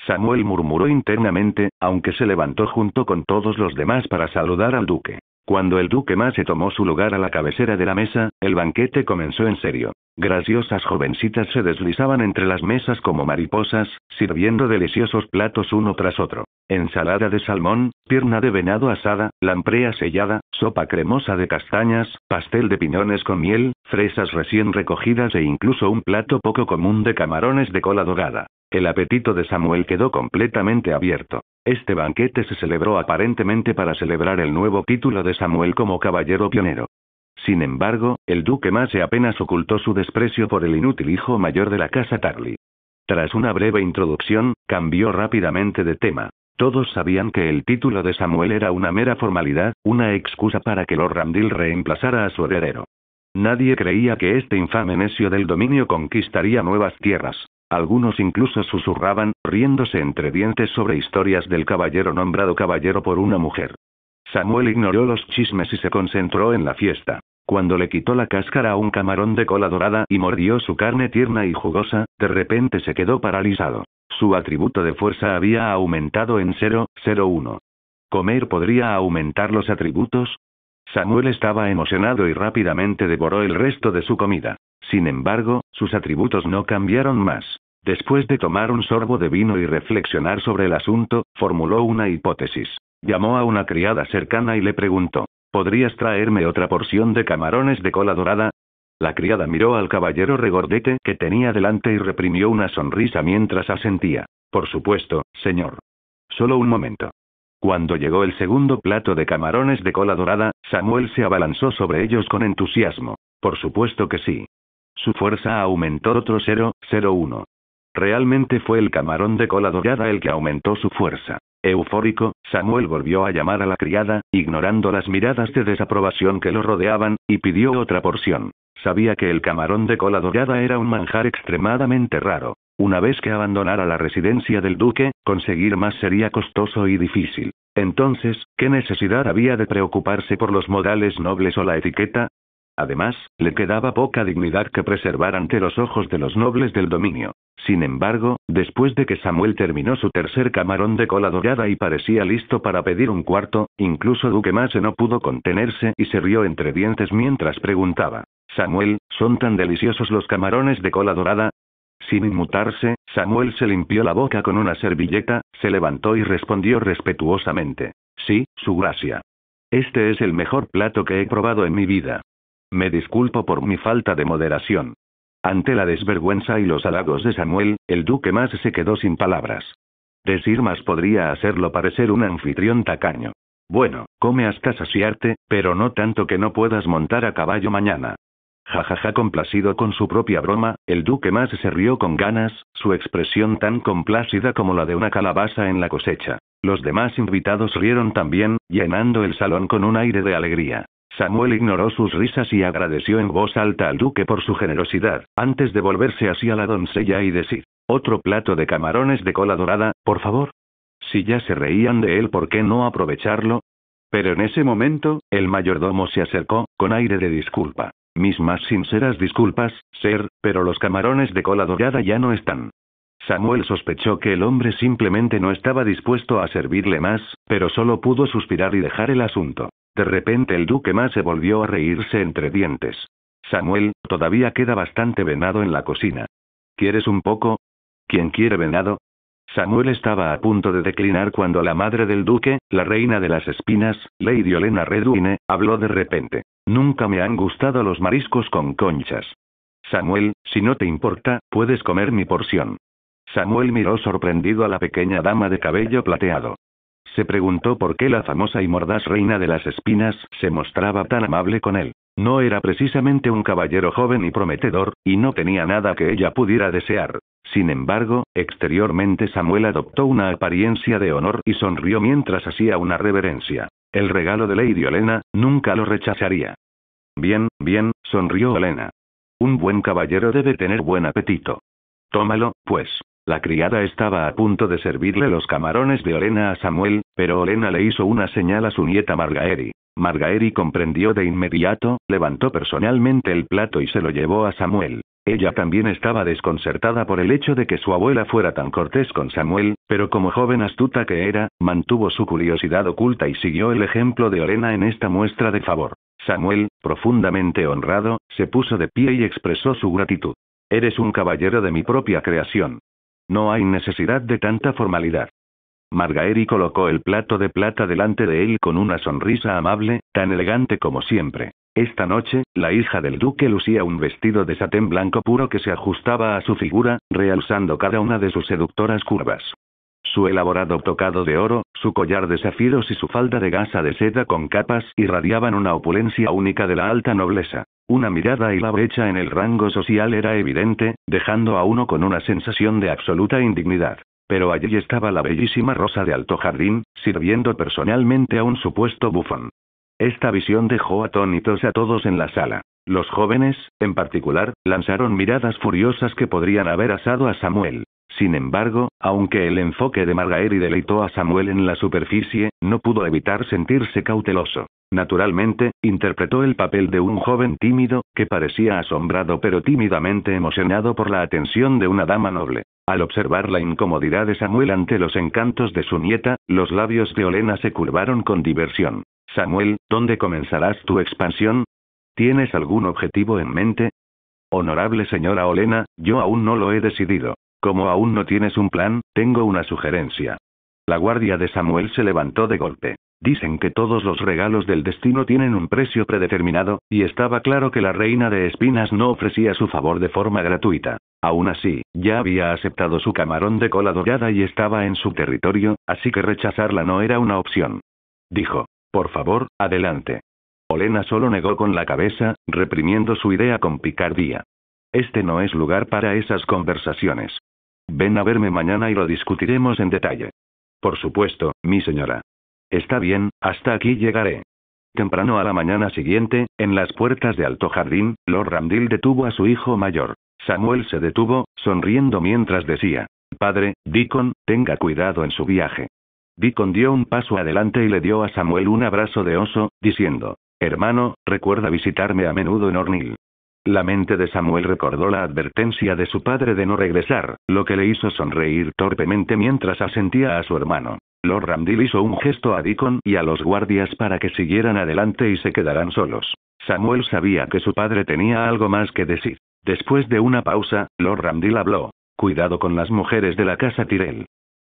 Samuel murmuró internamente, aunque se levantó junto con todos los demás para saludar al duque. Cuando el duque más se tomó su lugar a la cabecera de la mesa, el banquete comenzó en serio. Graciosas jovencitas se deslizaban entre las mesas como mariposas, sirviendo deliciosos platos uno tras otro. Ensalada de salmón, pierna de venado asada, lamprea sellada, sopa cremosa de castañas, pastel de piñones con miel, fresas recién recogidas e incluso un plato poco común de camarones de cola dorada. El apetito de Samuel quedó completamente abierto. Este banquete se celebró aparentemente para celebrar el nuevo título de Samuel como caballero pionero. Sin embargo, el duque Mase apenas ocultó su desprecio por el inútil hijo mayor de la casa Tarly. Tras una breve introducción, cambió rápidamente de tema. Todos sabían que el título de Samuel era una mera formalidad, una excusa para que Lord Randall reemplazara a su heredero. Nadie creía que este infame necio del dominio conquistaría nuevas tierras. Algunos incluso susurraban, riéndose entre dientes sobre historias del caballero nombrado caballero por una mujer. Samuel ignoró los chismes y se concentró en la fiesta. Cuando le quitó la cáscara a un camarón de cola dorada y mordió su carne tierna y jugosa, de repente se quedó paralizado. Su atributo de fuerza había aumentado en 0,01. ¿Comer podría aumentar los atributos? Samuel estaba emocionado y rápidamente devoró el resto de su comida. Sin embargo, sus atributos no cambiaron más. Después de tomar un sorbo de vino y reflexionar sobre el asunto, formuló una hipótesis. Llamó a una criada cercana y le preguntó, ¿podrías traerme otra porción de camarones de cola dorada? La criada miró al caballero regordete que tenía delante y reprimió una sonrisa mientras asentía. Por supuesto, señor. Solo un momento. Cuando llegó el segundo plato de camarones de cola dorada, Samuel se abalanzó sobre ellos con entusiasmo. Por supuesto que sí. Su fuerza aumentó otro 0,01. Realmente fue el camarón de cola dorada el que aumentó su fuerza. Eufórico, Samuel volvió a llamar a la criada, ignorando las miradas de desaprobación que lo rodeaban, y pidió otra porción. Sabía que el camarón de cola dorada era un manjar extremadamente raro. Una vez que abandonara la residencia del duque, conseguir más sería costoso y difícil. Entonces, ¿qué necesidad había de preocuparse por los modales nobles o la etiqueta? Además, le quedaba poca dignidad que preservar ante los ojos de los nobles del dominio. Sin embargo, después de que Samuel terminó su tercer camarón de cola dorada y parecía listo para pedir un cuarto, incluso Duque Mase no pudo contenerse y se rió entre dientes mientras preguntaba. Samuel, ¿son tan deliciosos los camarones de cola dorada? Sin inmutarse, Samuel se limpió la boca con una servilleta, se levantó y respondió respetuosamente. Sí, su gracia. Este es el mejor plato que he probado en mi vida. Me disculpo por mi falta de moderación. Ante la desvergüenza y los halagos de Samuel, el duque más se quedó sin palabras. Decir más podría hacerlo parecer un anfitrión tacaño. Bueno, come hasta saciarte, pero no tanto que no puedas montar a caballo mañana. Jajaja, complacido con su propia broma, el duque más se rió con ganas, su expresión tan complácida como la de una calabaza en la cosecha. Los demás invitados rieron también, llenando el salón con un aire de alegría. Samuel ignoró sus risas y agradeció en voz alta al duque por su generosidad, antes de volverse hacia la doncella y decir, «Otro plato de camarones de cola dorada, por favor». Si ya se reían de él, ¿por qué no aprovecharlo? Pero en ese momento, el mayordomo se acercó, con aire de disculpa. «Mis más sinceras disculpas, ser, pero los camarones de cola dorada ya no están». Samuel sospechó que el hombre simplemente no estaba dispuesto a servirle más, pero solo pudo suspirar y dejar el asunto. De repente el duque más se volvió a reírse entre dientes. Samuel, todavía queda bastante venado en la cocina. ¿Quieres un poco? ¿Quién quiere venado? Samuel estaba a punto de declinar cuando la madre del duque, la reina de las espinas, Lady Olenna Redwine, habló de repente. Nunca me han gustado los mariscos con conchas. Samuel, si no te importa, puedes comer mi porción. Samuel miró sorprendido a la pequeña dama de cabello plateado. Se preguntó por qué la famosa y mordaz reina de las espinas se mostraba tan amable con él. No era precisamente un caballero joven y prometedor, y no tenía nada que ella pudiera desear. Sin embargo, exteriormente Samuel adoptó una apariencia de honor y sonrió mientras hacía una reverencia. El regalo de Lady Olenna, nunca lo rechazaría. Bien, bien, sonrió Olenna. Un buen caballero debe tener buen apetito. Tómalo, pues. La criada estaba a punto de servirle los camarones de Olenna a Samuel, pero Olenna le hizo una señal a su nieta Margaery. Margaery comprendió de inmediato, levantó personalmente el plato y se lo llevó a Samuel. Ella también estaba desconcertada por el hecho de que su abuela fuera tan cortés con Samuel, pero como joven astuta que era, mantuvo su curiosidad oculta y siguió el ejemplo de Olenna en esta muestra de favor. Samuel, profundamente honrado, se puso de pie y expresó su gratitud. Eres un caballero de mi propia creación. No hay necesidad de tanta formalidad. Margaery colocó el plato de plata delante de él con una sonrisa amable, tan elegante como siempre. Esta noche, la hija del duque lucía un vestido de satén blanco puro que se ajustaba a su figura, realzando cada una de sus seductoras curvas. Su elaborado tocado de oro, su collar de zafiros y su falda de gasa de seda con capas irradiaban una opulencia única de la alta nobleza. Una mirada y la brecha en el rango social era evidente, dejando a uno con una sensación de absoluta indignidad. Pero allí estaba la bellísima Rosa de Alto Jardín, sirviendo personalmente a un supuesto bufón. Esta visión dejó atónitos a todos en la sala. Los jóvenes, en particular, lanzaron miradas furiosas que podrían haber asado a Samuel. Sin embargo, aunque el enfoque de Margaery deleitó a Samuel en la superficie, no pudo evitar sentirse cauteloso. Naturalmente, interpretó el papel de un joven tímido, que parecía asombrado pero tímidamente emocionado por la atención de una dama noble. Al observar la incomodidad de Samuel ante los encantos de su nieta, los labios de Olenna se curvaron con diversión. Samuel, ¿dónde comenzarás tu expansión? ¿Tienes algún objetivo en mente? Honorable señora Olenna, yo aún no lo he decidido. Como aún no tienes un plan, tengo una sugerencia. La guardia de Samuel se levantó de golpe. Dicen que todos los regalos del destino tienen un precio predeterminado, y estaba claro que la reina de espinas no ofrecía su favor de forma gratuita. Aún así, ya había aceptado su camarón de cola dorada y estaba en su territorio, así que rechazarla no era una opción. Dijo, por favor, adelante. Olenna solo negó con la cabeza, reprimiendo su idea con picardía. Este no es lugar para esas conversaciones. Ven a verme mañana y lo discutiremos en detalle. Por supuesto, mi señora. Está bien, hasta aquí llegaré. Temprano a la mañana siguiente, en las puertas de Alto Jardín, Lord Ramdil detuvo a su hijo mayor. Samuel se detuvo, sonriendo mientras decía, padre, Deacon, tenga cuidado en su viaje. Deacon dio un paso adelante y le dio a Samuel un abrazo de oso, diciendo, hermano, recuerda visitarme a menudo en Ornil. La mente de Samuel recordó la advertencia de su padre de no regresar, lo que le hizo sonreír torpemente mientras asentía a su hermano. Lord Ramdil hizo un gesto a Deacon y a los guardias para que siguieran adelante y se quedaran solos. Samuel sabía que su padre tenía algo más que decir. Después de una pausa, Lord Ramdil habló. Cuidado con las mujeres de la casa Tyrell.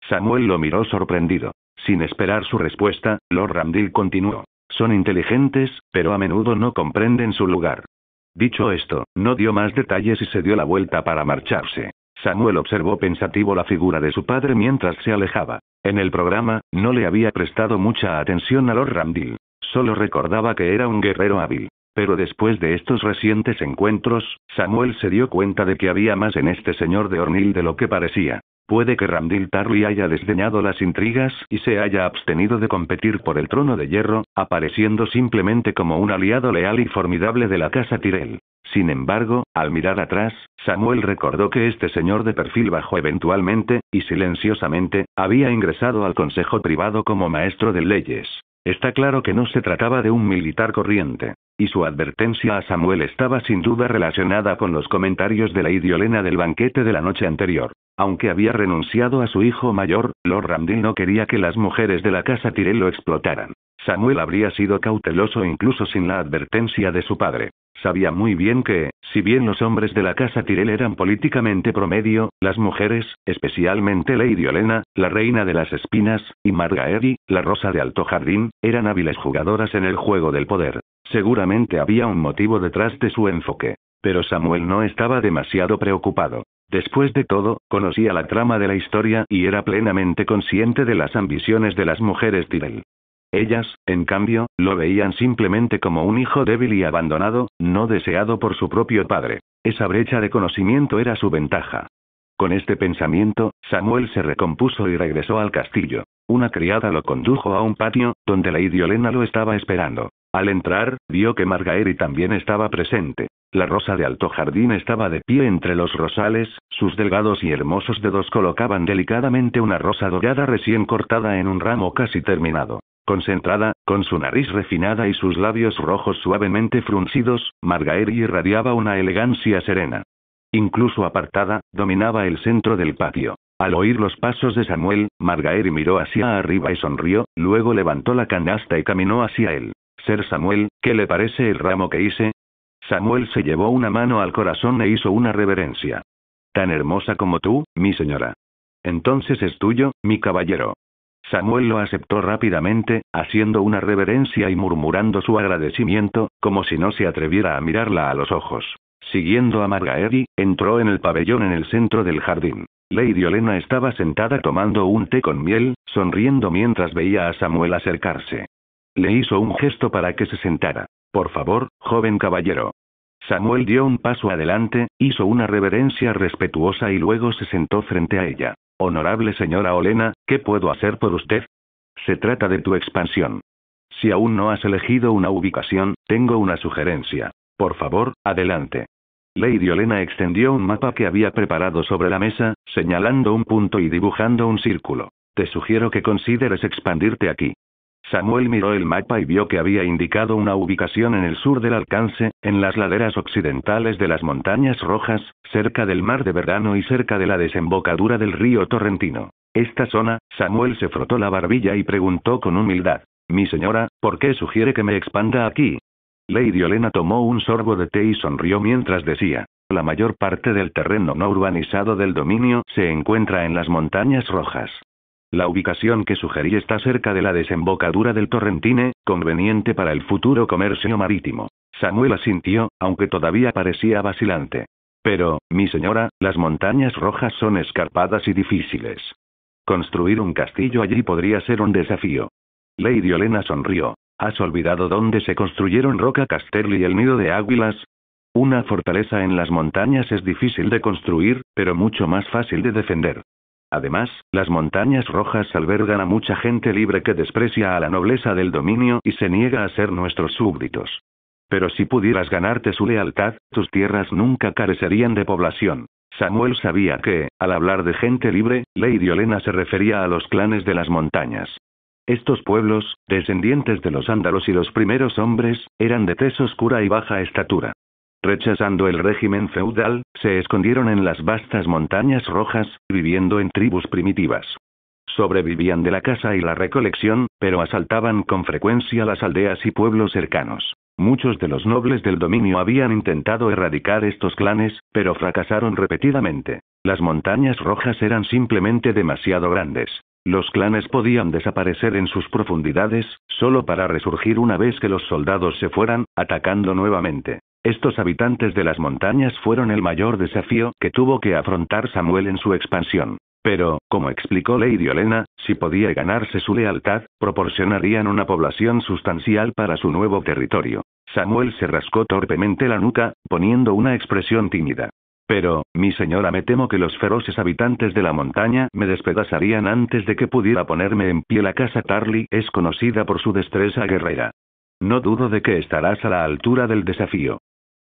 Samuel lo miró sorprendido. Sin esperar su respuesta, Lord Ramdil continuó. Son inteligentes, pero a menudo no comprenden su lugar. Dicho esto, no dio más detalles y se dio la vuelta para marcharse. Samuel observó pensativo la figura de su padre mientras se alejaba. En el programa, no le había prestado mucha atención a Lord Ramdil. Solo recordaba que era un guerrero hábil. Pero después de estos recientes encuentros, Samuel se dio cuenta de que había más en este señor de Ornil de lo que parecía. Puede que Ramdil Tarly haya desdeñado las intrigas y se haya abstenido de competir por el trono de hierro, apareciendo simplemente como un aliado leal y formidable de la casa Tyrell. Sin embargo, al mirar atrás, Samuel recordó que este señor de perfil bajo eventualmente, y silenciosamente, había ingresado al consejo privado como maestro de leyes. Está claro que no se trataba de un militar corriente. Y su advertencia a Samuel estaba sin duda relacionada con los comentarios de Lady Olenna del banquete de la noche anterior. Aunque había renunciado a su hijo mayor, Lord Ramdil no quería que las mujeres de la casa Tyrell lo explotaran. Samuel habría sido cauteloso incluso sin la advertencia de su padre. Sabía muy bien que, si bien los hombres de la casa Tyrell eran políticamente promedio, las mujeres, especialmente Lady Olenna, la reina de las espinas, y Margaery, la rosa de Alto Jardín, eran hábiles jugadoras en el juego del poder. Seguramente había un motivo detrás de su enfoque. Pero Samuel no estaba demasiado preocupado. Después de todo, conocía la trama de la historia y era plenamente consciente de las ambiciones de las mujeres Tyrell. Ellas, en cambio, lo veían simplemente como un hijo débil y abandonado, no deseado por su propio padre. Esa brecha de conocimiento era su ventaja. Con este pensamiento, Samuel se recompuso y regresó al castillo. Una criada lo condujo a un patio, donde Lady Olenna lo estaba esperando. Al entrar, vio que Margaery también estaba presente. La rosa de Alto Jardín estaba de pie entre los rosales, sus delgados y hermosos dedos colocaban delicadamente una rosa dorada recién cortada en un ramo casi terminado. Concentrada, con su nariz refinada y sus labios rojos suavemente fruncidos, Margaery irradiaba una elegancia serena. Incluso apartada, dominaba el centro del patio. Al oír los pasos de Samuel, Margaery miró hacia arriba y sonrió, luego levantó la canasta y caminó hacia él. «Ser Samuel, ¿qué le parece el ramo que hice?» Samuel se llevó una mano al corazón e hizo una reverencia. «Tan hermosa como tú, mi señora». «Entonces es tuyo, mi caballero». Samuel lo aceptó rápidamente, haciendo una reverencia y murmurando su agradecimiento, como si no se atreviera a mirarla a los ojos. Siguiendo a Margaery, entró en el pabellón en el centro del jardín. Lady Olenna estaba sentada tomando un té con miel, sonriendo mientras veía a Samuel acercarse. Le hizo un gesto para que se sentara. «Por favor, joven caballero». Samuel dio un paso adelante, hizo una reverencia respetuosa y luego se sentó frente a ella. «Honorable señora Olenna, ¿qué puedo hacer por usted?» «Se trata de tu expansión. Si aún no has elegido una ubicación, tengo una sugerencia. Por favor, adelante». Lady Olenna extendió un mapa que había preparado sobre la mesa, señalando un punto y dibujando un círculo. «Te sugiero que consideres expandirte aquí». Samuel miró el mapa y vio que había indicado una ubicación en el sur del alcance, en las laderas occidentales de las Montañas Rojas, cerca del Mar de Verano y cerca de la desembocadura del río Torrentino. Esta zona, Samuel se frotó la barbilla y preguntó con humildad. «Mi señora, ¿por qué sugiere que me expanda aquí?» Lady Olenna tomó un sorbo de té y sonrió mientras decía. «La mayor parte del terreno no urbanizado del dominio se encuentra en las Montañas Rojas. La ubicación que sugerí está cerca de la desembocadura del Torrentine, conveniente para el futuro comercio marítimo». Samuel asintió, aunque todavía parecía vacilante. «Pero, mi señora, las Montañas Rojas son escarpadas y difíciles. Construir un castillo allí podría ser un desafío». Lady Olenna sonrió. «¿Has olvidado dónde se construyeron Roca Casterly y el nido de águilas? Una fortaleza en las montañas es difícil de construir, pero mucho más fácil de defender. Además, las Montañas Rojas albergan a mucha gente libre que desprecia a la nobleza del dominio y se niega a ser nuestros súbditos. Pero si pudieras ganarte su lealtad, tus tierras nunca carecerían de población». Samuel sabía que, al hablar de gente libre, Lady Olenna se refería a los clanes de las montañas. Estos pueblos, descendientes de los Ándalos y los primeros hombres, eran de tez oscura y baja estatura. Rechazando el régimen feudal, se escondieron en las vastas Montañas Rojas, viviendo en tribus primitivas. Sobrevivían de la caza y la recolección, pero asaltaban con frecuencia las aldeas y pueblos cercanos. Muchos de los nobles del dominio habían intentado erradicar estos clanes, pero fracasaron repetidamente. Las Montañas Rojas eran simplemente demasiado grandes. Los clanes podían desaparecer en sus profundidades, solo para resurgir una vez que los soldados se fueran, atacando nuevamente. Estos habitantes de las montañas fueron el mayor desafío que tuvo que afrontar Samuel en su expansión. Pero, como explicó Lady Olenna, si podía ganarse su lealtad, proporcionarían una población sustancial para su nuevo territorio. Samuel se rascó torpemente la nuca, poniendo una expresión tímida. «Pero, mi señora, me temo que los feroces habitantes de la montaña me despedazarían antes de que pudiera ponerme en pie. La casa Tarly es conocida por su destreza guerrera. No dudo de que estarás a la altura del desafío».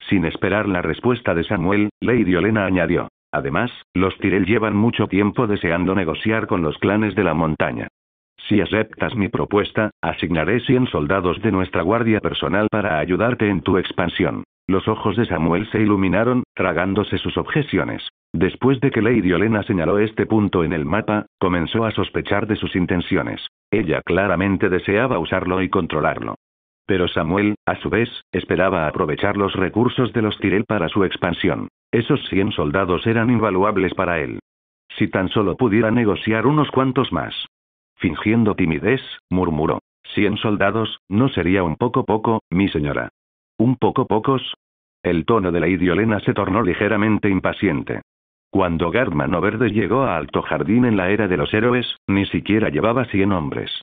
Sin esperar la respuesta de Samuel, Lady Olenna añadió. «Además, los Tyrell llevan mucho tiempo deseando negociar con los clanes de la montaña. Si aceptas mi propuesta, asignaré 100 soldados de nuestra guardia personal para ayudarte en tu expansión». Los ojos de Samuel se iluminaron, tragándose sus objeciones. Después de que Lady Olenna señaló este punto en el mapa, comenzó a sospechar de sus intenciones. Ella claramente deseaba usarlo y controlarlo. Pero Samuel, a su vez, esperaba aprovechar los recursos de los Tyrell para su expansión. Esos 100 soldados eran invaluables para él. Si tan solo pudiera negociar unos cuantos más. Fingiendo timidez, murmuró. 100 soldados, ¿no sería un poco, mi señora? ¿Un poco pocos? El tono de Lady Olenna se tornó ligeramente impaciente. Cuando Garmano Verde llegó a Alto Jardín en la Era de los Héroes, ni siquiera llevaba 100 hombres.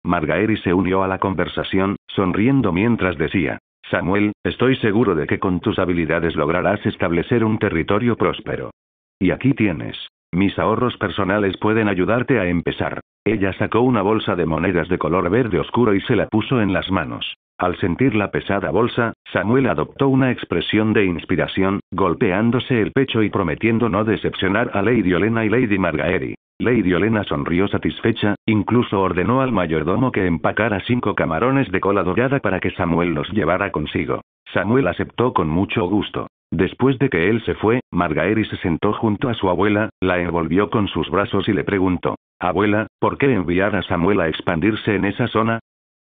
Margaery se unió a la conversación, sonriendo mientras decía: Samuel, estoy seguro de que con tus habilidades lograrás establecer un territorio próspero. Y aquí tienes. Mis ahorros personales pueden ayudarte a empezar. Ella sacó una bolsa de monedas de color verde oscuro y se la puso en las manos. Al sentir la pesada bolsa, Samuel adoptó una expresión de inspiración, golpeándose el pecho y prometiendo no decepcionar a Lady Olenna y Lady Margaery. Lady Olenna sonrió satisfecha, incluso ordenó al mayordomo que empacara 5 camarones de cola dorada para que Samuel los llevara consigo. Samuel aceptó con mucho gusto. Después de que él se fue, Margaery se sentó junto a su abuela, la envolvió con sus brazos y le preguntó: Abuela, ¿por qué enviar a Samuel a expandirse en esa zona?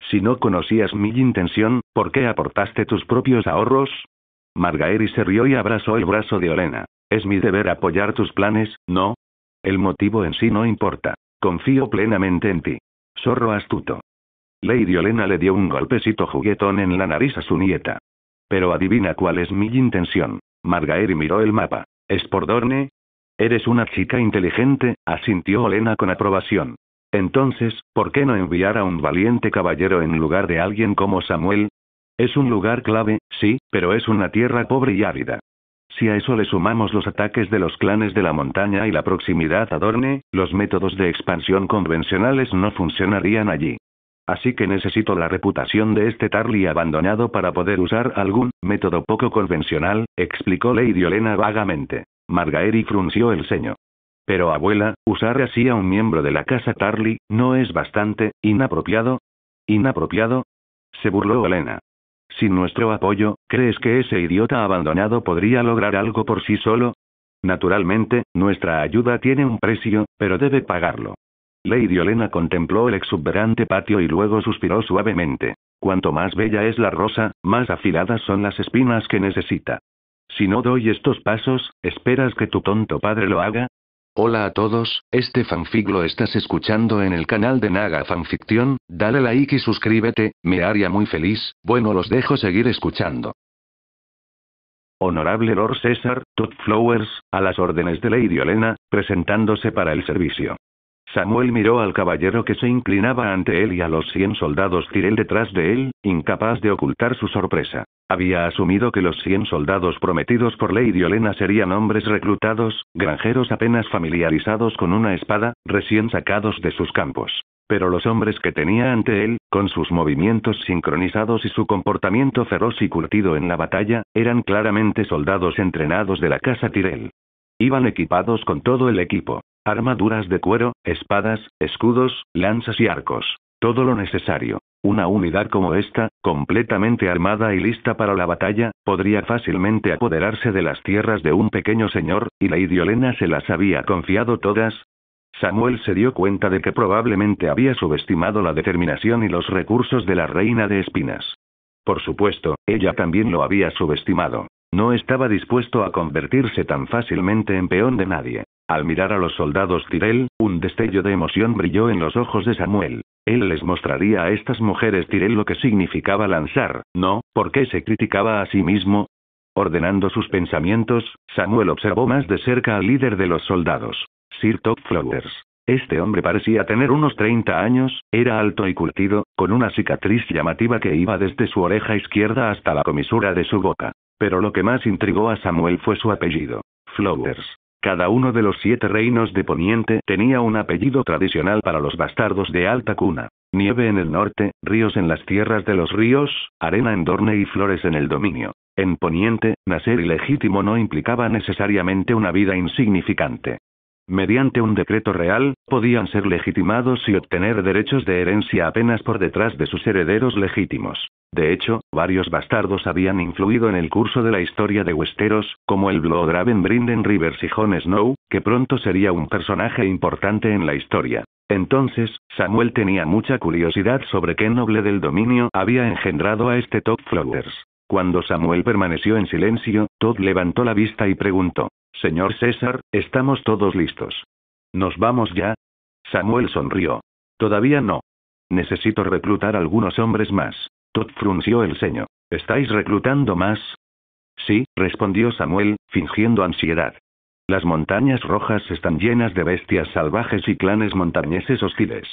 Si no conocías mi intención, ¿por qué aportaste tus propios ahorros? Margaery se rió y abrazó el brazo de Olenna. Es mi deber apoyar tus planes, ¿no? El motivo en sí no importa. Confío plenamente en ti. Zorro astuto. Lady Olenna le dio un golpecito juguetón en la nariz a su nieta. Pero adivina cuál es mi intención. Margaery miró el mapa. ¿Es por Dorne? Eres una chica inteligente, asintió Olenna con aprobación. Entonces, ¿por qué no enviar a un valiente caballero en lugar de alguien como Samuel? Es un lugar clave, sí, pero es una tierra pobre y árida. Si a eso le sumamos los ataques de los clanes de la montaña y la proximidad a Dorne, los métodos de expansión convencionales no funcionarían allí. Así que necesito la reputación de este Tarly abandonado para poder usar algún método poco convencional, explicó Lady Olenna vagamente. Margaery frunció el ceño. Pero abuela, usar así a un miembro de la casa Tarly, ¿no es bastante inapropiado? ¿Inapropiado? Se burló Olenna. Sin nuestro apoyo, ¿crees que ese idiota abandonado podría lograr algo por sí solo? Naturalmente, nuestra ayuda tiene un precio, pero debe pagarlo. Lady Olenna contempló el exuberante patio y luego suspiró suavemente. Cuanto más bella es la rosa, más afiladas son las espinas que necesita. Si no doy estos pasos, ¿esperas que tu tonto padre lo haga? Hola a todos, este fanfic lo estás escuchando en el canal de Naga Fanfiction, dale like y suscríbete, me haría muy feliz. Bueno, los dejo seguir escuchando. Honorable Lord César, Todd Flowers, a las órdenes de Lady Olenna, presentándose para el servicio. Samuel miró al caballero que se inclinaba ante él y a los 100 soldados Tyrell detrás de él, incapaz de ocultar su sorpresa. Había asumido que los 100 soldados prometidos por Lady Olenna serían hombres reclutados, granjeros apenas familiarizados con una espada, recién sacados de sus campos. Pero los hombres que tenía ante él, con sus movimientos sincronizados y su comportamiento feroz y curtido en la batalla, eran claramente soldados entrenados de la casa Tyrell. Iban equipados con todo el equipo. Armaduras de cuero, espadas, escudos, lanzas y arcos. Todo lo necesario. Una unidad como esta, completamente armada y lista para la batalla, podría fácilmente apoderarse de las tierras de un pequeño señor, y Lady Olenna se las había confiado todas. Samuel se dio cuenta de que probablemente había subestimado la determinación y los recursos de la Reina de Espinas. Por supuesto, ella también lo había subestimado. No estaba dispuesto a convertirse tan fácilmente en peón de nadie. Al mirar a los soldados Tyrell, un destello de emoción brilló en los ojos de Samuel. Él les mostraría a estas mujeres Tyrell lo que significaba lanzar, ¿no? ¿Por qué se criticaba a sí mismo? Ordenando sus pensamientos, Samuel observó más de cerca al líder de los soldados, Sir Todd Flowers. Este hombre parecía tener unos 30 años, era alto y curtido, con una cicatriz llamativa que iba desde su oreja izquierda hasta la comisura de su boca. Pero lo que más intrigó a Samuel fue su apellido, Flowers. Cada uno de los 7 reinos de Poniente tenía un apellido tradicional para los bastardos de alta cuna. Nieve en el norte, ríos en las tierras de los ríos, arena en Dorne y flores en el dominio. En Poniente, nacer ilegítimo no implicaba necesariamente una vida insignificante. Mediante un decreto real, podían ser legitimados y obtener derechos de herencia apenas por detrás de sus herederos legítimos. De hecho, varios bastardos habían influido en el curso de la historia de Westeros, como el Bloodraven Brynden Rivers y Jon Snow, que pronto sería un personaje importante en la historia. Entonces, Samuel tenía mucha curiosidad sobre qué noble del dominio había engendrado a este Todd Flowers. Cuando Samuel permaneció en silencio, Todd levantó la vista y preguntó: «Señor César, ¿estamos todos listos? ¿Nos vamos ya?» Samuel sonrió. «Todavía no. Necesito reclutar algunos hombres más». Todd frunció el ceño. ¿Estáis reclutando más? Sí, respondió Samuel, fingiendo ansiedad. Las montañas rojas están llenas de bestias salvajes y clanes montañeses hostiles.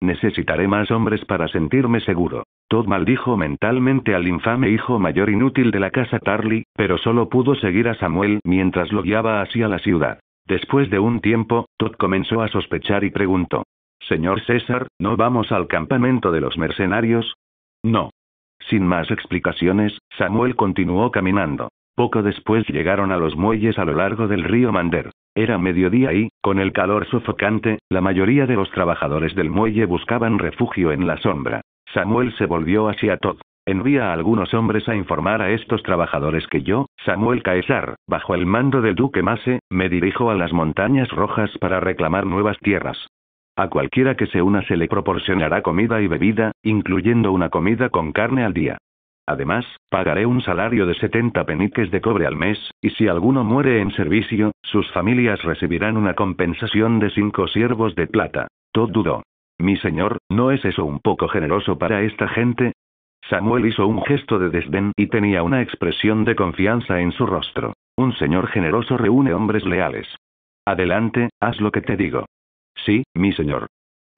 Necesitaré más hombres para sentirme seguro. Todd maldijo mentalmente al infame hijo mayor inútil de la casa Tarly, pero solo pudo seguir a Samuel mientras lo guiaba hacia la ciudad. Después de un tiempo, Todd comenzó a sospechar y preguntó: «Señor César, ¿no vamos al campamento de los mercenarios?» «No». Sin más explicaciones, Samuel continuó caminando. Poco después llegaron a los muelles a lo largo del río Mander. Era mediodía y, con el calor sofocante, la mayoría de los trabajadores del muelle buscaban refugio en la sombra. Samuel se volvió hacia Todd. «Envía a algunos hombres a informar a estos trabajadores que yo, Samuel Caesar, bajo el mando del duque Mace, me dirijo a las montañas rojas para reclamar nuevas tierras. A cualquiera que se una se le proporcionará comida y bebida, incluyendo una comida con carne al día. Además, pagaré un salario de 70 peniques de cobre al mes, y si alguno muere en servicio, sus familias recibirán una compensación de 5 siervos de plata». Todd dudó. «Mi señor, ¿no es eso un poco generoso para esta gente?» Samuel hizo un gesto de desdén y tenía una expresión de confianza en su rostro. «Un señor generoso reúne hombres leales. Adelante, haz lo que te digo». «Sí, mi señor».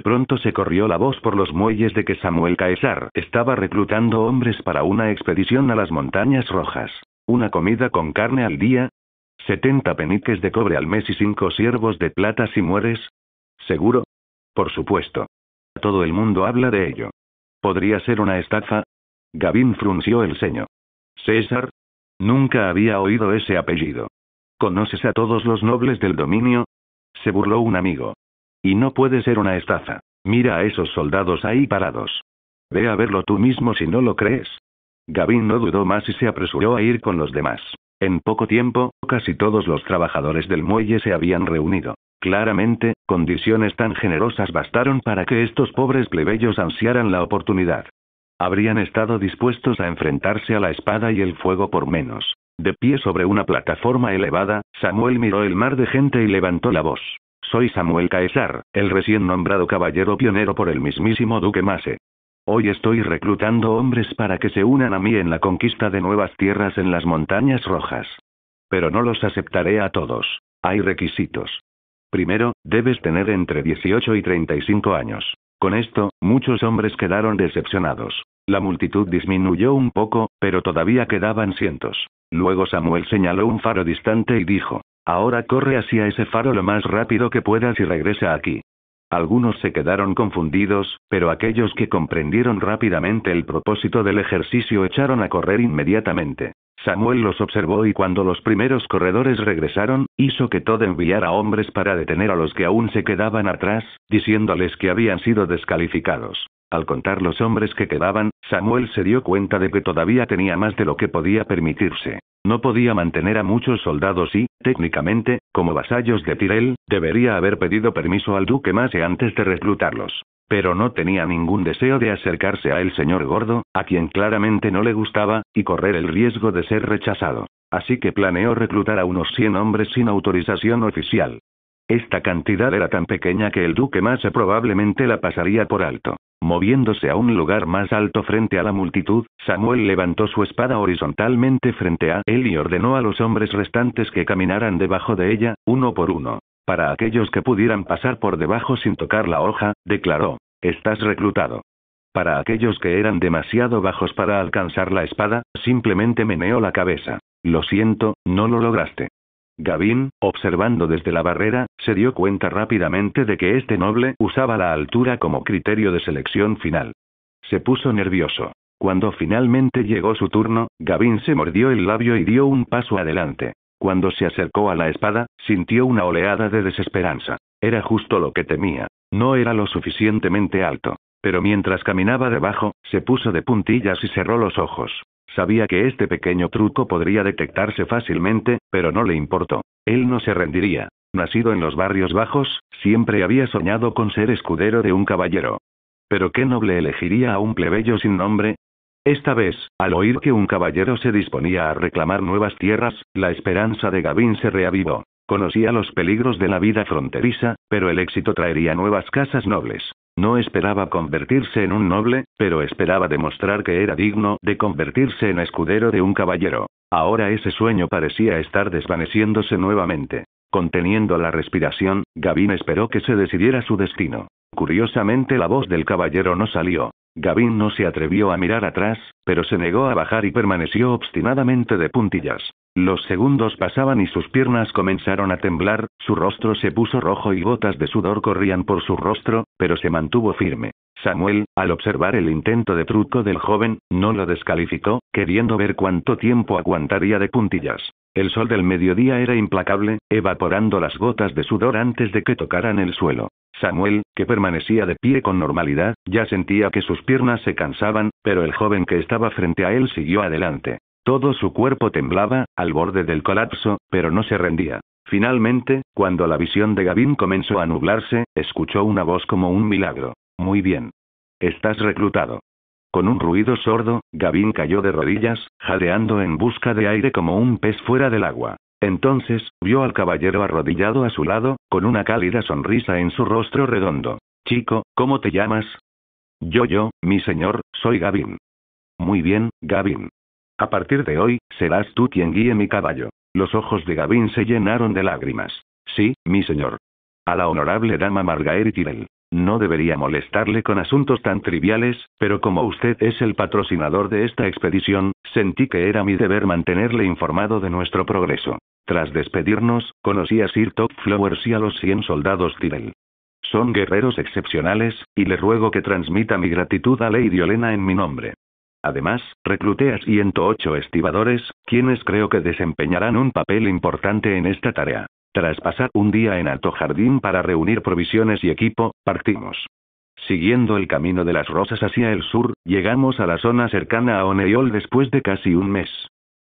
Pronto se corrió la voz por los muelles de que Samuel Caesar estaba reclutando hombres para una expedición a las montañas rojas. ¿Una comida con carne al día? 70 peniques de cobre al mes y 5 siervos de plata si mueres. ¿Seguro? Por supuesto. Todo el mundo habla de ello. ¿Podría ser una estafa? Gavin frunció el ceño. ¿César? Nunca había oído ese apellido. ¿Conoces a todos los nobles del dominio? Se burló un amigo. Y no puede ser una estafa. Mira a esos soldados ahí parados. Ve a verlo tú mismo si no lo crees. Gavin no dudó más y se apresuró a ir con los demás. En poco tiempo, casi todos los trabajadores del muelle se habían reunido. Claramente, condiciones tan generosas bastaron para que estos pobres plebeyos ansiaran la oportunidad. Habrían estado dispuestos a enfrentarse a la espada y el fuego por menos. De pie sobre una plataforma elevada, Samuel miró el mar de gente y levantó la voz. «Soy Samuel Caesar, el recién nombrado caballero pionero por el mismísimo duque Mace. Hoy estoy reclutando hombres para que se unan a mí en la conquista de nuevas tierras en las montañas rojas. Pero no los aceptaré a todos. Hay requisitos. Primero, debes tener entre 18 y 35 años. Con esto, muchos hombres quedaron decepcionados. La multitud disminuyó un poco, pero todavía quedaban cientos. Luego Samuel señaló un faro distante y dijo: «Ahora corre hacia ese faro lo más rápido que puedas y regresa aquí». Algunos se quedaron confundidos, pero aquellos que comprendieron rápidamente el propósito del ejercicio echaron a correr inmediatamente. Samuel los observó y cuando los primeros corredores regresaron, hizo que Todd enviara hombres para detener a los que aún se quedaban atrás, diciéndoles que habían sido descalificados. Al contar los hombres que quedaban, Samuel se dio cuenta de que todavía tenía más de lo que podía permitirse. No podía mantener a muchos soldados y, técnicamente, como vasallos de Tyrell, debería haber pedido permiso al duque Mace antes de reclutarlos. Pero no tenía ningún deseo de acercarse a el señor Gordo, a quien claramente no le gustaba, y correr el riesgo de ser rechazado. Así que planeó reclutar a unos 100 hombres sin autorización oficial. Esta cantidad era tan pequeña que el duque Mace probablemente la pasaría por alto. Moviéndose a un lugar más alto frente a la multitud, Samuel levantó su espada horizontalmente frente a él y ordenó a los hombres restantes que caminaran debajo de ella, uno por uno. Para aquellos que pudieran pasar por debajo sin tocar la hoja, declaró: «Estás reclutado». Para aquellos que eran demasiado bajos para alcanzar la espada, simplemente meneó la cabeza. «Lo siento, no lo lograste». Gavin, observando desde la barrera, se dio cuenta rápidamente de que este noble usaba la altura como criterio de selección final. Se puso nervioso. Cuando finalmente llegó su turno, Gavin se mordió el labio y dio un paso adelante. Cuando se acercó a la espada, sintió una oleada de desesperanza. Era justo lo que temía. No era lo suficientemente alto. Pero mientras caminaba debajo, se puso de puntillas y cerró los ojos. Sabía que este pequeño truco podría detectarse fácilmente, pero no le importó. Él no se rendiría. Nacido en los barrios bajos, siempre había soñado con ser escudero de un caballero. ¿Pero qué noble elegiría a un plebeyo sin nombre? Esta vez, al oír que un caballero se disponía a reclamar nuevas tierras, la esperanza de Gavin se reavivó. Conocía los peligros de la vida fronteriza, pero el éxito traería nuevas casas nobles. No esperaba convertirse en un noble, pero esperaba demostrar que era digno de convertirse en escudero de un caballero. Ahora ese sueño parecía estar desvaneciéndose nuevamente. Conteniendo la respiración, Gavin esperó que se decidiera su destino. Curiosamente la voz del caballero no salió. Gavin no se atrevió a mirar atrás, pero se negó a bajar y permaneció obstinadamente de puntillas. Los segundos pasaban y sus piernas comenzaron a temblar, su rostro se puso rojo y gotas de sudor corrían por su rostro, pero se mantuvo firme. Samuel, al observar el intento de truco del joven, no lo descalificó, queriendo ver cuánto tiempo aguantaría de puntillas. El sol del mediodía era implacable, evaporando las gotas de sudor antes de que tocaran el suelo. Samuel, que permanecía de pie con normalidad, ya sentía que sus piernas se cansaban, pero el joven que estaba frente a él siguió adelante. Todo su cuerpo temblaba, al borde del colapso, pero no se rendía. Finalmente, cuando la visión de Gavin comenzó a nublarse, escuchó una voz como un milagro. Muy bien. Estás reclutado. Con un ruido sordo, Gavin cayó de rodillas, jadeando en busca de aire como un pez fuera del agua. Entonces, vio al caballero arrodillado a su lado, con una cálida sonrisa en su rostro redondo. Chico, ¿cómo te llamas? Yo, mi señor, soy Gavin. Muy bien, Gavin. A partir de hoy, serás tú quien guíe mi caballo. Los ojos de Gavin se llenaron de lágrimas. Sí, mi señor. A la honorable dama Margaery Tyrell. No debería molestarle con asuntos tan triviales, pero como usted es el patrocinador de esta expedición, sentí que era mi deber mantenerle informado de nuestro progreso. Tras despedirnos, conocí a Sir Top Flowers y a los 100 soldados Tyrell. Son guerreros excepcionales, y le ruego que transmita mi gratitud a Lady Olenna en mi nombre. Además, recluté a 108 estibadores, quienes creo que desempeñarán un papel importante en esta tarea. Tras pasar un día en Alto Jardín para reunir provisiones y equipo, partimos. Siguiendo el camino de las rosas hacia el sur, llegamos a la zona cercana a Oneol después de casi un mes.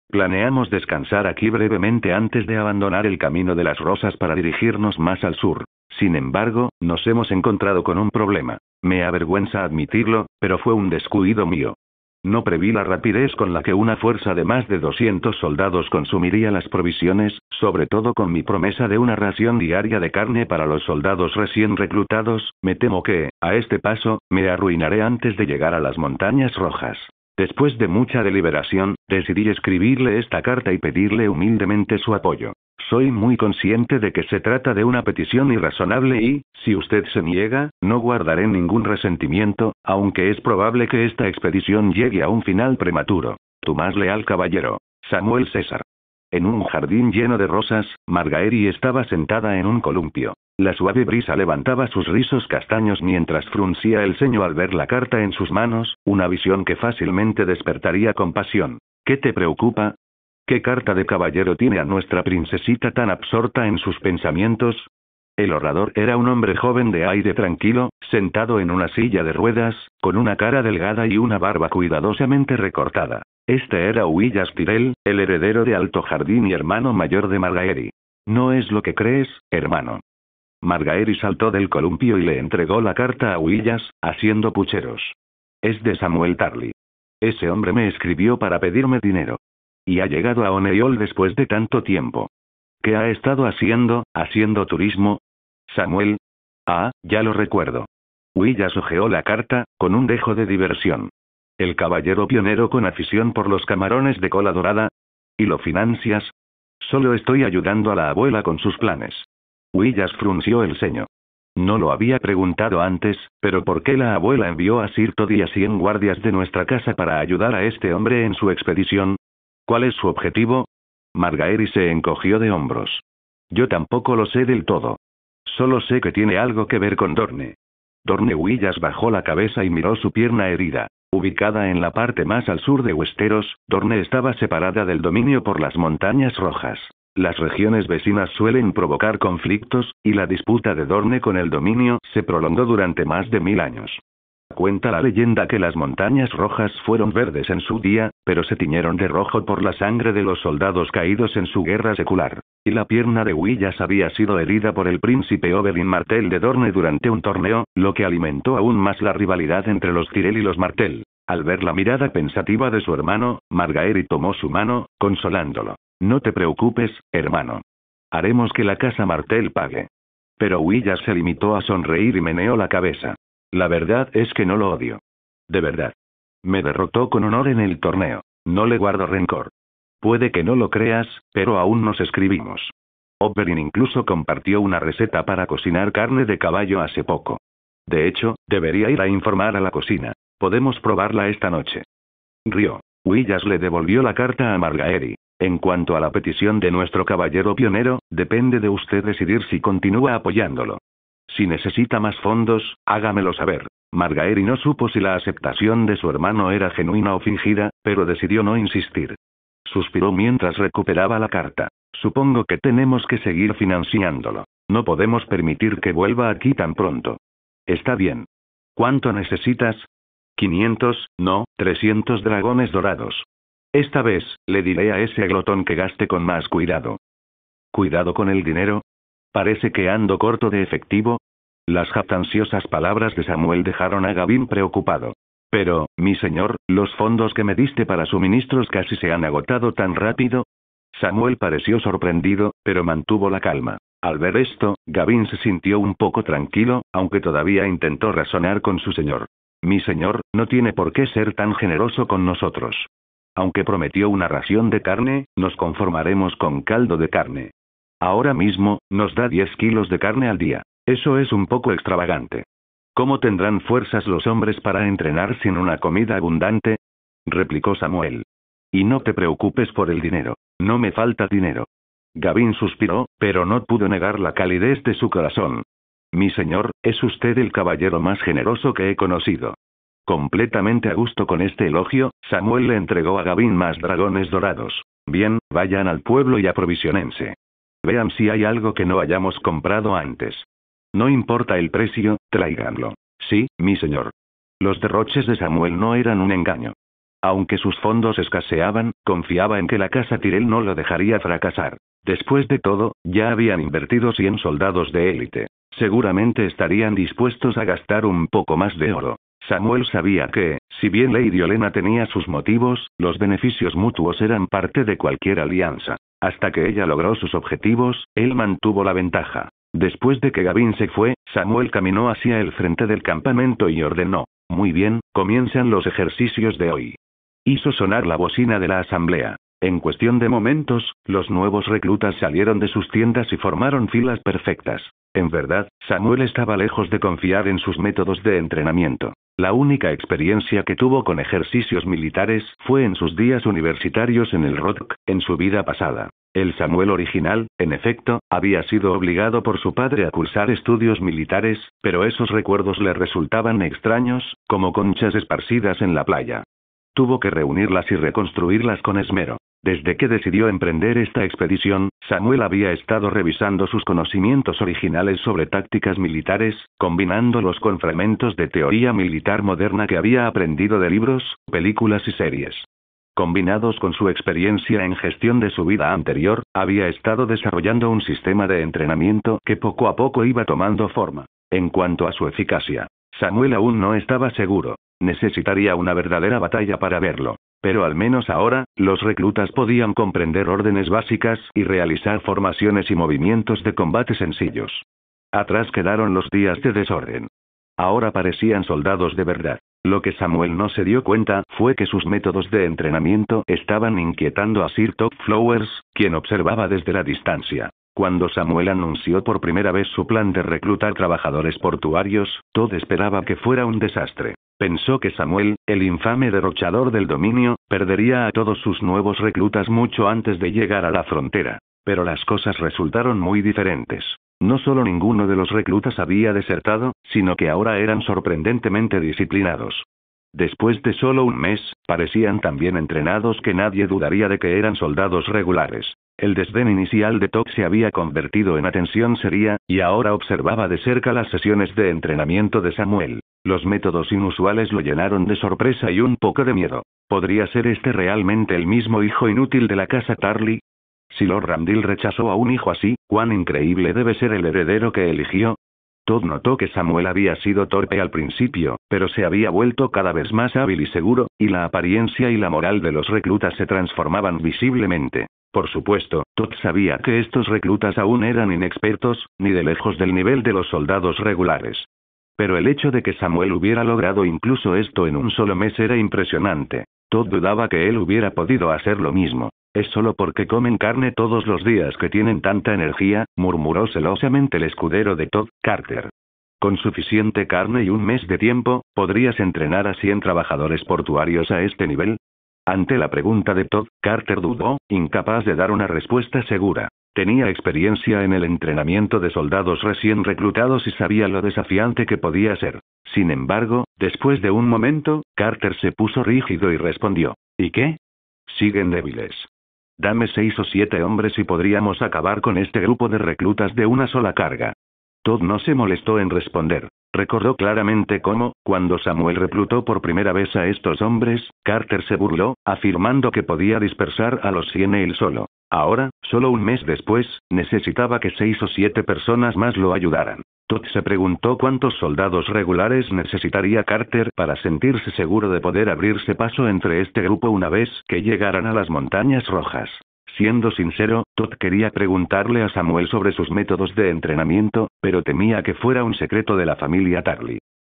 Planeamos descansar aquí brevemente antes de abandonar el camino de las rosas para dirigirnos más al sur. Sin embargo, nos hemos encontrado con un problema. Me avergüenza admitirlo, pero fue un descuido mío. No preví la rapidez con la que una fuerza de más de 200 soldados consumiría las provisiones, sobre todo con mi promesa de una ración diaria de carne para los soldados recién reclutados. Me temo que, a este paso, me arruinaré antes de llegar a las Montañas Rojas. Después de mucha deliberación, decidí escribirle esta carta y pedirle humildemente su apoyo. Soy muy consciente de que se trata de una petición irrazonable y, si usted se niega, no guardaré ningún resentimiento, aunque es probable que esta expedición llegue a un final prematuro. Tu más leal caballero, Samuel César. En un jardín lleno de rosas, Margaery estaba sentada en un columpio. La suave brisa levantaba sus rizos castaños mientras fruncía el ceño al ver la carta en sus manos, una visión que fácilmente despertaría compasión. ¿Qué te preocupa? ¿Qué carta de caballero tiene a nuestra princesita tan absorta en sus pensamientos? El orador era un hombre joven de aire tranquilo, sentado en una silla de ruedas, con una cara delgada y una barba cuidadosamente recortada. Este era Willas Tyrell, el heredero de Alto Jardín y hermano mayor de Margaery. No es lo que crees, hermano. Margaery saltó del columpio y le entregó la carta a Willas, haciendo pucheros. Es de Samuel Tarly. Ese hombre me escribió para pedirme dinero. Y ha llegado a Oneol después de tanto tiempo. ¿Qué ha estado haciendo? ¿Haciendo turismo? Samuel. Ah, ya lo recuerdo. Willas hojeó la carta, con un dejo de diversión. El caballero pionero con afición por los camarones de cola dorada. ¿Y lo financias? Solo estoy ayudando a la abuela con sus planes. Willas frunció el ceño. No lo había preguntado antes, pero ¿por qué la abuela envió a Sir Todd y a 100 guardias de nuestra casa para ayudar a este hombre en su expedición? ¿Cuál es su objetivo? Margaery se encogió de hombros. Yo tampoco lo sé del todo. Solo sé que tiene algo que ver con Dorne. Dorne. Willas bajó la cabeza y miró su pierna herida. Ubicada en la parte más al sur de Westeros, Dorne estaba separada del dominio por las Montañas Rojas. Las regiones vecinas suelen provocar conflictos, y la disputa de Dorne con el dominio se prolongó durante más de 1000 años. Cuenta la leyenda que las Montañas Rojas fueron verdes en su día, pero se tiñeron de rojo por la sangre de los soldados caídos en su guerra secular. Y la pierna de Willas había sido herida por el príncipe Oberyn Martell de Dorne durante un torneo, lo que alimentó aún más la rivalidad entre los Tyrell y los Martell. Al ver la mirada pensativa de su hermano, Margaery tomó su mano, consolándolo. No te preocupes, hermano. Haremos que la casa Martell pague. Pero Willas se limitó a sonreír y meneó la cabeza. La verdad es que no lo odio. De verdad. Me derrotó con honor en el torneo. No le guardo rencor. Puede que no lo creas, pero aún nos escribimos. Oberyn incluso compartió una receta para cocinar carne de caballo hace poco. De hecho, debería ir a informar a la cocina. Podemos probarla esta noche. Rió. Willas le devolvió la carta a Margaery. En cuanto a la petición de nuestro caballero pionero, depende de usted decidir si continúa apoyándolo. Si necesita más fondos, hágamelo saber. Margaery no supo si la aceptación de su hermano era genuina o fingida, pero decidió no insistir. Suspiró mientras recuperaba la carta. Supongo que tenemos que seguir financiándolo. No podemos permitir que vuelva aquí tan pronto. Está bien. ¿Cuánto necesitas? 500, no, 300 dragones dorados. Esta vez, le diré a ese glotón que gaste con más cuidado. ¿Cuidado con el dinero? Parece que ando corto de efectivo. Las jactanciosas palabras de Samuel dejaron a Gavin preocupado. Pero, mi señor, los fondos que me diste para suministros casi se han agotado tan rápido. Samuel pareció sorprendido, pero mantuvo la calma. Al ver esto, Gavin se sintió un poco tranquilo, aunque todavía intentó razonar con su señor. Mi señor, no tiene por qué ser tan generoso con nosotros. Aunque prometió una ración de carne, nos conformaremos con caldo de carne. Ahora mismo, nos da 10 kilos de carne al día. Eso es un poco extravagante. ¿Cómo tendrán fuerzas los hombres para entrenar sin una comida abundante? Replicó Samuel. Y no te preocupes por el dinero. No me falta dinero. Gavin suspiró, pero no pudo negar la calidez de su corazón. Mi señor, es usted el caballero más generoso que he conocido. Completamente a gusto con este elogio, Samuel le entregó a Gavin más dragones dorados. Bien, vayan al pueblo y aprovisionense. Vean si hay algo que no hayamos comprado antes. No importa el precio, tráiganlo. Sí, mi señor. Los derroches de Samuel no eran un engaño. Aunque sus fondos escaseaban, confiaba en que la casa Tyrell no lo dejaría fracasar. Después de todo, ya habían invertido 100 soldados de élite. Seguramente estarían dispuestos a gastar un poco más de oro. Samuel sabía que, si bien Lady Olenna tenía sus motivos, los beneficios mutuos eran parte de cualquier alianza. Hasta que ella logró sus objetivos, él mantuvo la ventaja. Después de que Gavin se fue, Samuel caminó hacia el frente del campamento y ordenó: muy bien, comienzan los ejercicios de hoy. Hizo sonar la bocina de la asamblea. En cuestión de momentos, los nuevos reclutas salieron de sus tiendas y formaron filas perfectas. En verdad, Samuel estaba lejos de confiar en sus métodos de entrenamiento. La única experiencia que tuvo con ejercicios militares fue en sus días universitarios en el Rock, en su vida pasada. El Samuel original, en efecto, había sido obligado por su padre a cursar estudios militares, pero esos recuerdos le resultaban extraños, como conchas esparcidas en la playa. Tuvo que reunirlas y reconstruirlas con esmero. Desde que decidió emprender esta expedición, Samuel había estado revisando sus conocimientos originales sobre tácticas militares, combinándolos con fragmentos de teoría militar moderna que había aprendido de libros, películas y series. Combinados con su experiencia en gestión de su vida anterior, había estado desarrollando un sistema de entrenamiento que poco a poco iba tomando forma. En cuanto a su eficacia, Samuel aún no estaba seguro. Necesitaría una verdadera batalla para verlo. Pero al menos ahora, los reclutas podían comprender órdenes básicas y realizar formaciones y movimientos de combate sencillos. Atrás quedaron los días de desorden. Ahora parecían soldados de verdad. Lo que Samuel no se dio cuenta fue que sus métodos de entrenamiento estaban inquietando a Sir Todd Flowers, quien observaba desde la distancia. Cuando Samuel anunció por primera vez su plan de reclutar trabajadores portuarios, Todd esperaba que fuera un desastre. Pensó que Samuel, el infame derrochador del dominio, perdería a todos sus nuevos reclutas mucho antes de llegar a la frontera. Pero las cosas resultaron muy diferentes. No solo ninguno de los reclutas había desertado, sino que ahora eran sorprendentemente disciplinados. Después de solo un mes, parecían tan bien entrenados que nadie dudaría de que eran soldados regulares. El desdén inicial de Todd se había convertido en atención seria, y ahora observaba de cerca las sesiones de entrenamiento de Samuel. Los métodos inusuales lo llenaron de sorpresa y un poco de miedo. ¿Podría ser este realmente el mismo hijo inútil de la casa Tarly? Si Lord Randall rechazó a un hijo así, ¿cuán increíble debe ser el heredero que eligió? Todd notó que Samuel había sido torpe al principio, pero se había vuelto cada vez más hábil y seguro, y la apariencia y la moral de los reclutas se transformaban visiblemente. Por supuesto, Todd sabía que estos reclutas aún eran inexpertos, ni de lejos del nivel de los soldados regulares. Pero el hecho de que Samuel hubiera logrado incluso esto en un solo mes era impresionante. Todd dudaba que él hubiera podido hacer lo mismo. Es solo porque comen carne todos los días que tienen tanta energía, murmuró celosamente el escudero de Todd, Carter. Con suficiente carne y un mes de tiempo, ¿podrías entrenar a 100 trabajadores portuarios a este nivel? Ante la pregunta de Todd, Carter dudó, incapaz de dar una respuesta segura. Tenía experiencia en el entrenamiento de soldados recién reclutados y sabía lo desafiante que podía ser. Sin embargo, después de un momento, Carter se puso rígido y respondió: ¿Y qué? Siguen débiles. Dame 6 o 7 hombres y podríamos acabar con este grupo de reclutas de una sola carga. Todd no se molestó en responder. Recordó claramente cómo, cuando Samuel reclutó por primera vez a estos hombres, Carter se burló, afirmando que podía dispersar a los 100 él solo. Ahora, solo un mes después, necesitaba que 6 o 7 personas más lo ayudaran. Todd se preguntó cuántos soldados regulares necesitaría Carter para sentirse seguro de poder abrirse paso entre este grupo una vez que llegaran a las Montañas Rojas. Siendo sincero, Todd quería preguntarle a Samuel sobre sus métodos de entrenamiento, pero temía que fuera un secreto de la familia Tarly.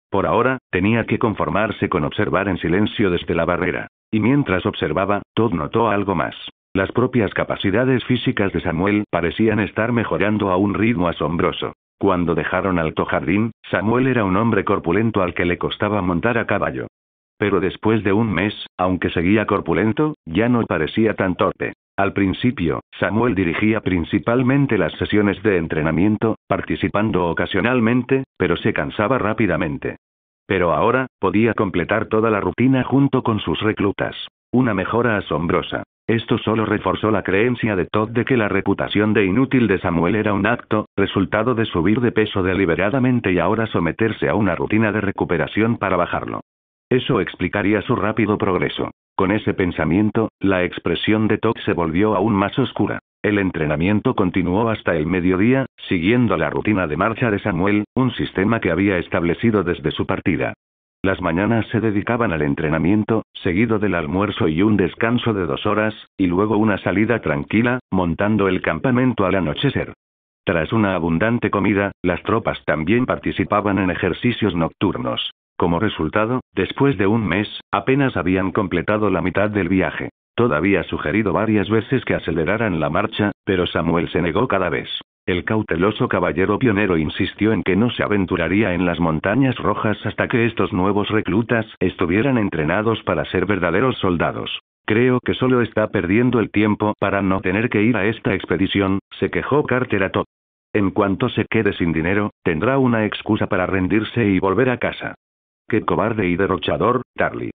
Por ahora, tenía que conformarse con observar en silencio desde la barrera. Y mientras observaba, Todd notó algo más. Las propias capacidades físicas de Samuel parecían estar mejorando a un ritmo asombroso. Cuando dejaron Alto Jardín, Samuel era un hombre corpulento al que le costaba montar a caballo. Pero después de un mes, aunque seguía corpulento, ya no parecía tan torpe. Al principio, Samuel dirigía principalmente las sesiones de entrenamiento, participando ocasionalmente, pero se cansaba rápidamente. Pero ahora, podía completar toda la rutina junto con sus reclutas. Una mejora asombrosa. Esto solo reforzó la creencia de Todd de que la reputación de inútil de Samuel era un acto, resultado de subir de peso deliberadamente y ahora someterse a una rutina de recuperación para bajarlo. Eso explicaría su rápido progreso. Con ese pensamiento, la expresión de Todd se volvió aún más oscura. El entrenamiento continuó hasta el mediodía, siguiendo la rutina de marcha de Samuel, un sistema que había establecido desde su partida. Las mañanas se dedicaban al entrenamiento, seguido del almuerzo y un descanso de 2 horas, y luego una salida tranquila, montando el campamento al anochecer. Tras una abundante comida, las tropas también participaban en ejercicios nocturnos. Como resultado, después de un mes, apenas habían completado la mitad del viaje. Todd había sugerido varias veces que aceleraran la marcha, pero Samuel se negó cada vez. El cauteloso caballero pionero insistió en que no se aventuraría en las Montañas Rojas hasta que estos nuevos reclutas estuvieran entrenados para ser verdaderos soldados. Creo que solo está perdiendo el tiempo para no tener que ir a esta expedición, se quejó Carter a Todd. En cuanto se quede sin dinero, tendrá una excusa para rendirse y volver a casa. ¡Qué cobarde y derrochador, Tarly!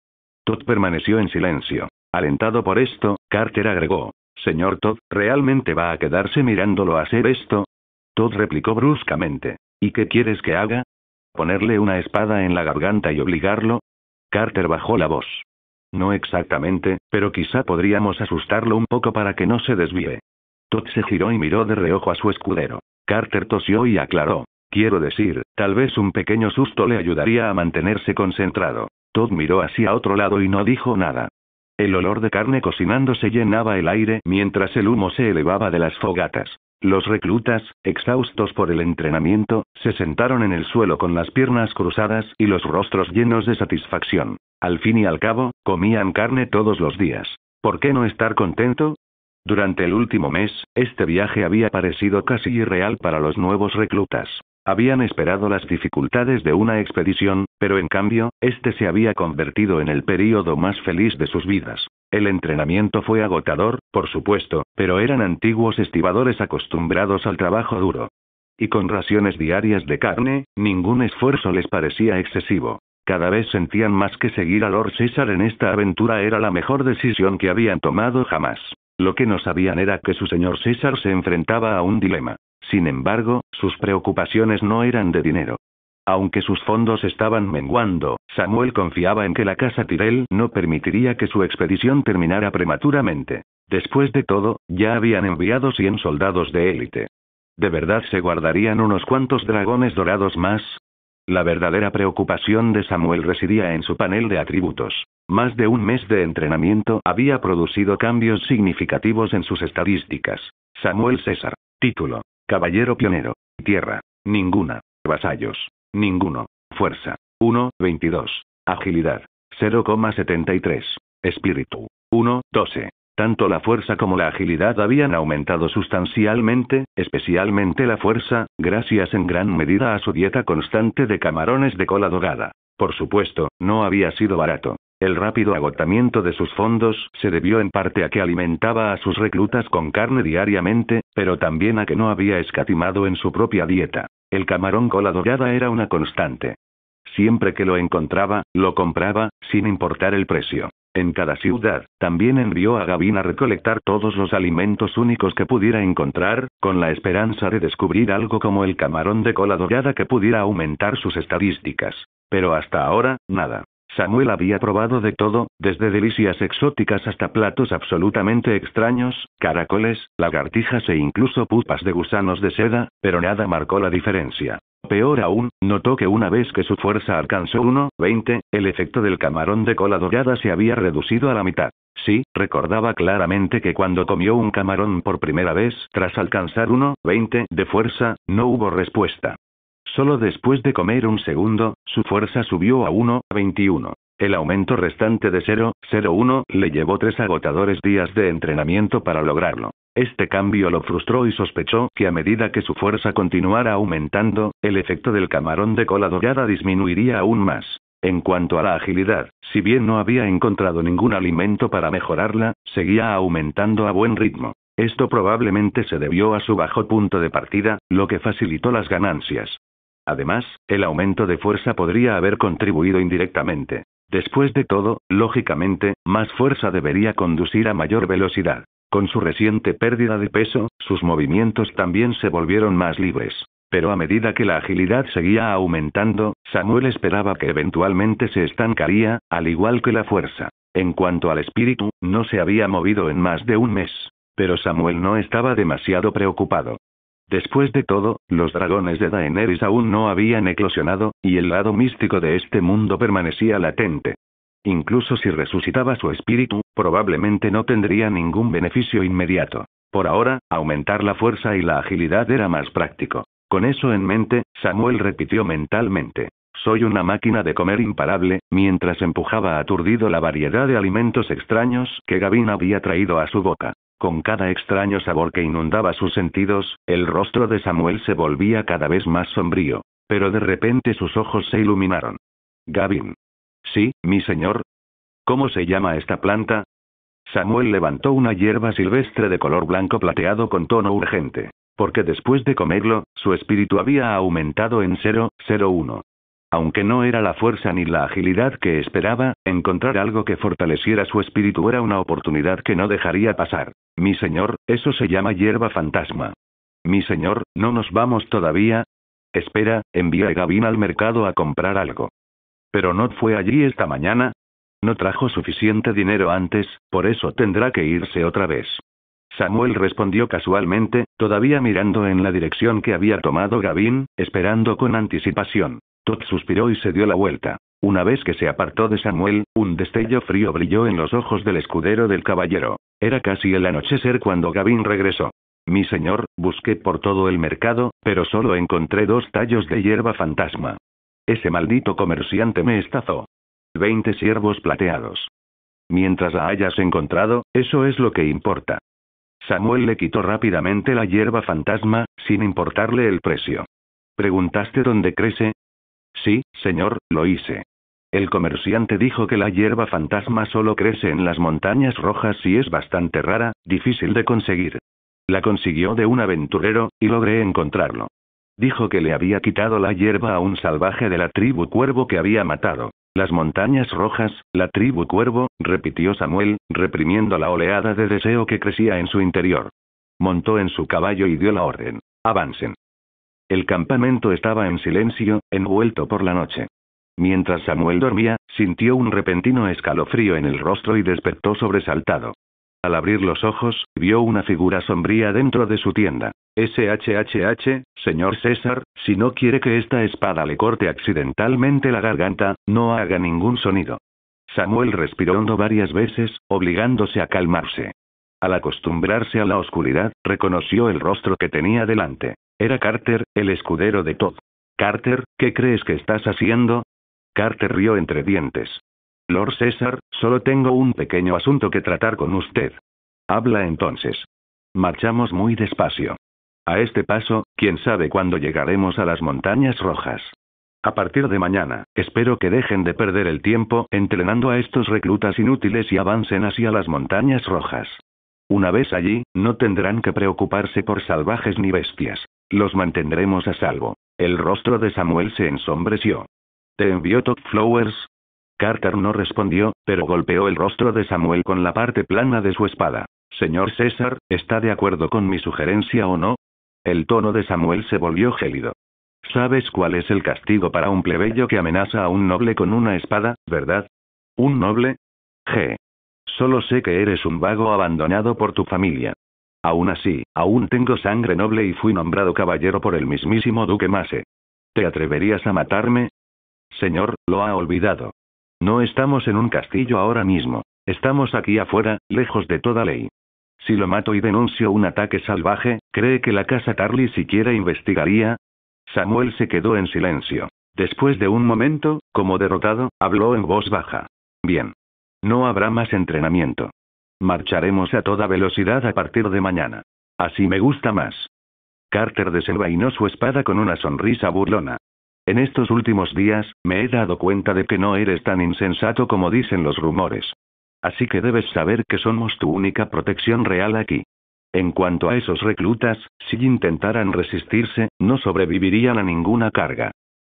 Todd permaneció en silencio. Alentado por esto, Carter agregó: «Señor Todd, ¿realmente va a quedarse mirándolo hacer esto?» Todd replicó bruscamente: «¿Y qué quieres que haga? ¿Ponerle una espada en la garganta y obligarlo?» Carter bajó la voz. «No exactamente, pero quizá podríamos asustarlo un poco para que no se desvíe». Todd se giró y miró de reojo a su escudero. Carter tosió y aclaró: «Quiero decir, tal vez un pequeño susto le ayudaría a mantenerse concentrado». Todd miró hacia otro lado y no dijo nada. El olor de carne cocinándose llenaba el aire mientras el humo se elevaba de las fogatas. Los reclutas, exhaustos por el entrenamiento, se sentaron en el suelo con las piernas cruzadas y los rostros llenos de satisfacción. Al fin y al cabo, comían carne todos los días. ¿Por qué no estar contento? Durante el último mes, este viaje había parecido casi irreal para los nuevos reclutas. Habían esperado las dificultades de una expedición, pero en cambio, este se había convertido en el período más feliz de sus vidas. El entrenamiento fue agotador, por supuesto, pero eran antiguos estibadores acostumbrados al trabajo duro. Y con raciones diarias de carne, ningún esfuerzo les parecía excesivo. Cada vez sentían más que seguir a Lord César en esta aventura era la mejor decisión que habían tomado jamás. Lo que no sabían era que su señor César se enfrentaba a un dilema. Sin embargo, sus preocupaciones no eran de dinero. Aunque sus fondos estaban menguando, Samuel confiaba en que la casa Tyrell no permitiría que su expedición terminara prematuramente. Después de todo, ya habían enviado 100 soldados de élite. ¿De verdad se guardarían unos cuantos dragones dorados más? La verdadera preocupación de Samuel residía en su panel de atributos. Más de un mes de entrenamiento había producido cambios significativos en sus estadísticas. Samuel César. Título: Caballero pionero. Tierra: ninguna. Vasallos: ninguno. Fuerza: 1,22. Agilidad: 0,73. Espíritu: 1,12. Tanto la fuerza como la agilidad habían aumentado sustancialmente, especialmente la fuerza, gracias en gran medida a su dieta constante de camarones de cola dorada. Por supuesto, no había sido barato. El rápido agotamiento de sus fondos se debió en parte a que alimentaba a sus reclutas con carne diariamente, pero también a que no había escatimado en su propia dieta. El camarón cola dorada era una constante. Siempre que lo encontraba, lo compraba, sin importar el precio. En cada ciudad, también envió a Gavin a recolectar todos los alimentos únicos que pudiera encontrar, con la esperanza de descubrir algo como el camarón de cola dorada que pudiera aumentar sus estadísticas. Pero hasta ahora, nada. Samuel había probado de todo, desde delicias exóticas hasta platos absolutamente extraños, caracoles, lagartijas e incluso pupas de gusanos de seda, pero nada marcó la diferencia. Peor aún, notó que una vez que su fuerza alcanzó 1,20, el efecto del camarón de cola dorada se había reducido a la mitad. Sí, recordaba claramente que cuando comió un camarón por primera vez, tras alcanzar 1,20 de fuerza, no hubo respuesta. Solo después de comer un segundo, su fuerza subió a 1,21. El aumento restante de 0,01 le llevó 3 agotadores días de entrenamiento para lograrlo. Este cambio lo frustró y sospechó que a medida que su fuerza continuara aumentando, el efecto del camarón de cola dorada disminuiría aún más. En cuanto a la agilidad, si bien no había encontrado ningún alimento para mejorarla, seguía aumentando a buen ritmo. Esto probablemente se debió a su bajo punto de partida, lo que facilitó las ganancias. Además, el aumento de fuerza podría haber contribuido indirectamente. Después de todo, lógicamente, más fuerza debería conducir a mayor velocidad. Con su reciente pérdida de peso, sus movimientos también se volvieron más libres. Pero a medida que la agilidad seguía aumentando, Samuel esperaba que eventualmente se estancaría, al igual que la fuerza. En cuanto al espíritu, no se había movido en más de un mes. Pero Samuel no estaba demasiado preocupado. Después de todo, los dragones de Daenerys aún no habían eclosionado, y el lado místico de este mundo permanecía latente. Incluso si resucitaba su espíritu, probablemente no tendría ningún beneficio inmediato. Por ahora, aumentar la fuerza y la agilidad era más práctico. Con eso en mente, Samuel repitió mentalmente: soy una máquina de comer imparable, mientras empujaba aturdido la variedad de alimentos extraños que Gavin había traído a su boca. Con cada extraño sabor que inundaba sus sentidos, el rostro de Samuel se volvía cada vez más sombrío. Pero de repente sus ojos se iluminaron. Gavin. Sí, mi señor. ¿Cómo se llama esta planta? Samuel levantó una hierba silvestre de color blanco plateado con tono urgente. Porque después de comerlo, su espíritu había aumentado en 0,01. Aunque no era la fuerza ni la agilidad que esperaba, encontrar algo que fortaleciera su espíritu era una oportunidad que no dejaría pasar. Mi señor, eso se llama hierba fantasma. Mi señor, ¿no nos vamos todavía? Espera, envié a Gavin al mercado a comprar algo. ¿Pero no fue allí esta mañana? No trajo suficiente dinero antes, por eso tendrá que irse otra vez. Samuel respondió casualmente, todavía mirando en la dirección que había tomado Gavin, esperando con anticipación. Todd suspiró y se dio la vuelta. Una vez que se apartó de Samuel, un destello frío brilló en los ojos del escudero del caballero. Era casi el anochecer cuando Gavin regresó. Mi señor, busqué por todo el mercado, pero solo encontré 2 tallos de hierba fantasma. Ese maldito comerciante me estafó. 20 ciervos plateados. Mientras la hayas encontrado, eso es lo que importa. Samuel le quitó rápidamente la hierba fantasma, sin importarle el precio. ¿Preguntaste dónde crece? Sí, señor, lo hice. El comerciante dijo que la hierba fantasma solo crece en las montañas rojas y es bastante rara, difícil de conseguir. La consiguió de un aventurero, y logré encontrarlo. Dijo que le había quitado la hierba a un salvaje de la tribu Cuervo que había matado. Las montañas rojas, la tribu Cuervo, repitió Samuel, reprimiendo la oleada de deseo que crecía en su interior. Montó en su caballo y dio la orden: avancen. El campamento estaba en silencio, envuelto por la noche. Mientras Samuel dormía, sintió un repentino escalofrío en el rostro y despertó sobresaltado. Al abrir los ojos, vio una figura sombría dentro de su tienda. SHHH, señor César, si no quiere que esta espada le corte accidentalmente la garganta, no haga ningún sonido. Samuel respiró hondo varias veces, obligándose a calmarse. Al acostumbrarse a la oscuridad, reconoció el rostro que tenía delante. Era Carter, el escudero de Todd. Carter, ¿qué crees que estás haciendo? Carter rió entre dientes. Lord César, solo tengo un pequeño asunto que tratar con usted. Habla entonces. Marchamos muy despacio. A este paso, quién sabe cuándo llegaremos a las montañas rojas. A partir de mañana, espero que dejen de perder el tiempo entrenando a estos reclutas inútiles y avancen hacia las montañas rojas. Una vez allí, no tendrán que preocuparse por salvajes ni bestias. Los mantendremos a salvo. El rostro de Samuel se ensombreció. ¿Te envió Todd Flowers? Carter no respondió, pero golpeó el rostro de Samuel con la parte plana de su espada. Señor César, ¿está de acuerdo con mi sugerencia o no? El tono de Samuel se volvió gélido. ¿Sabes cuál es el castigo para un plebeyo que amenaza a un noble con una espada, verdad? ¿Un noble? Solo sé que eres un vago abandonado por tu familia. Aún así, aún tengo sangre noble y fui nombrado caballero por el mismísimo duque Mace. ¿Te atreverías a matarme? Señor, lo ha olvidado. No estamos en un castillo ahora mismo. Estamos aquí afuera, lejos de toda ley. Si lo mato y denuncio un ataque salvaje, ¿cree que la casa Tarly siquiera investigaría? Samuel se quedó en silencio. Después de un momento, como derrotado, habló en voz baja. Bien. No habrá más entrenamiento. Marcharemos a toda velocidad a partir de mañana. Así me gusta más. Carter desenvainó su espada con una sonrisa burlona. En estos últimos días, me he dado cuenta de que no eres tan insensato como dicen los rumores. Así que debes saber que somos tu única protección real aquí. En cuanto a esos reclutas, si intentaran resistirse, no sobrevivirían a ninguna carga.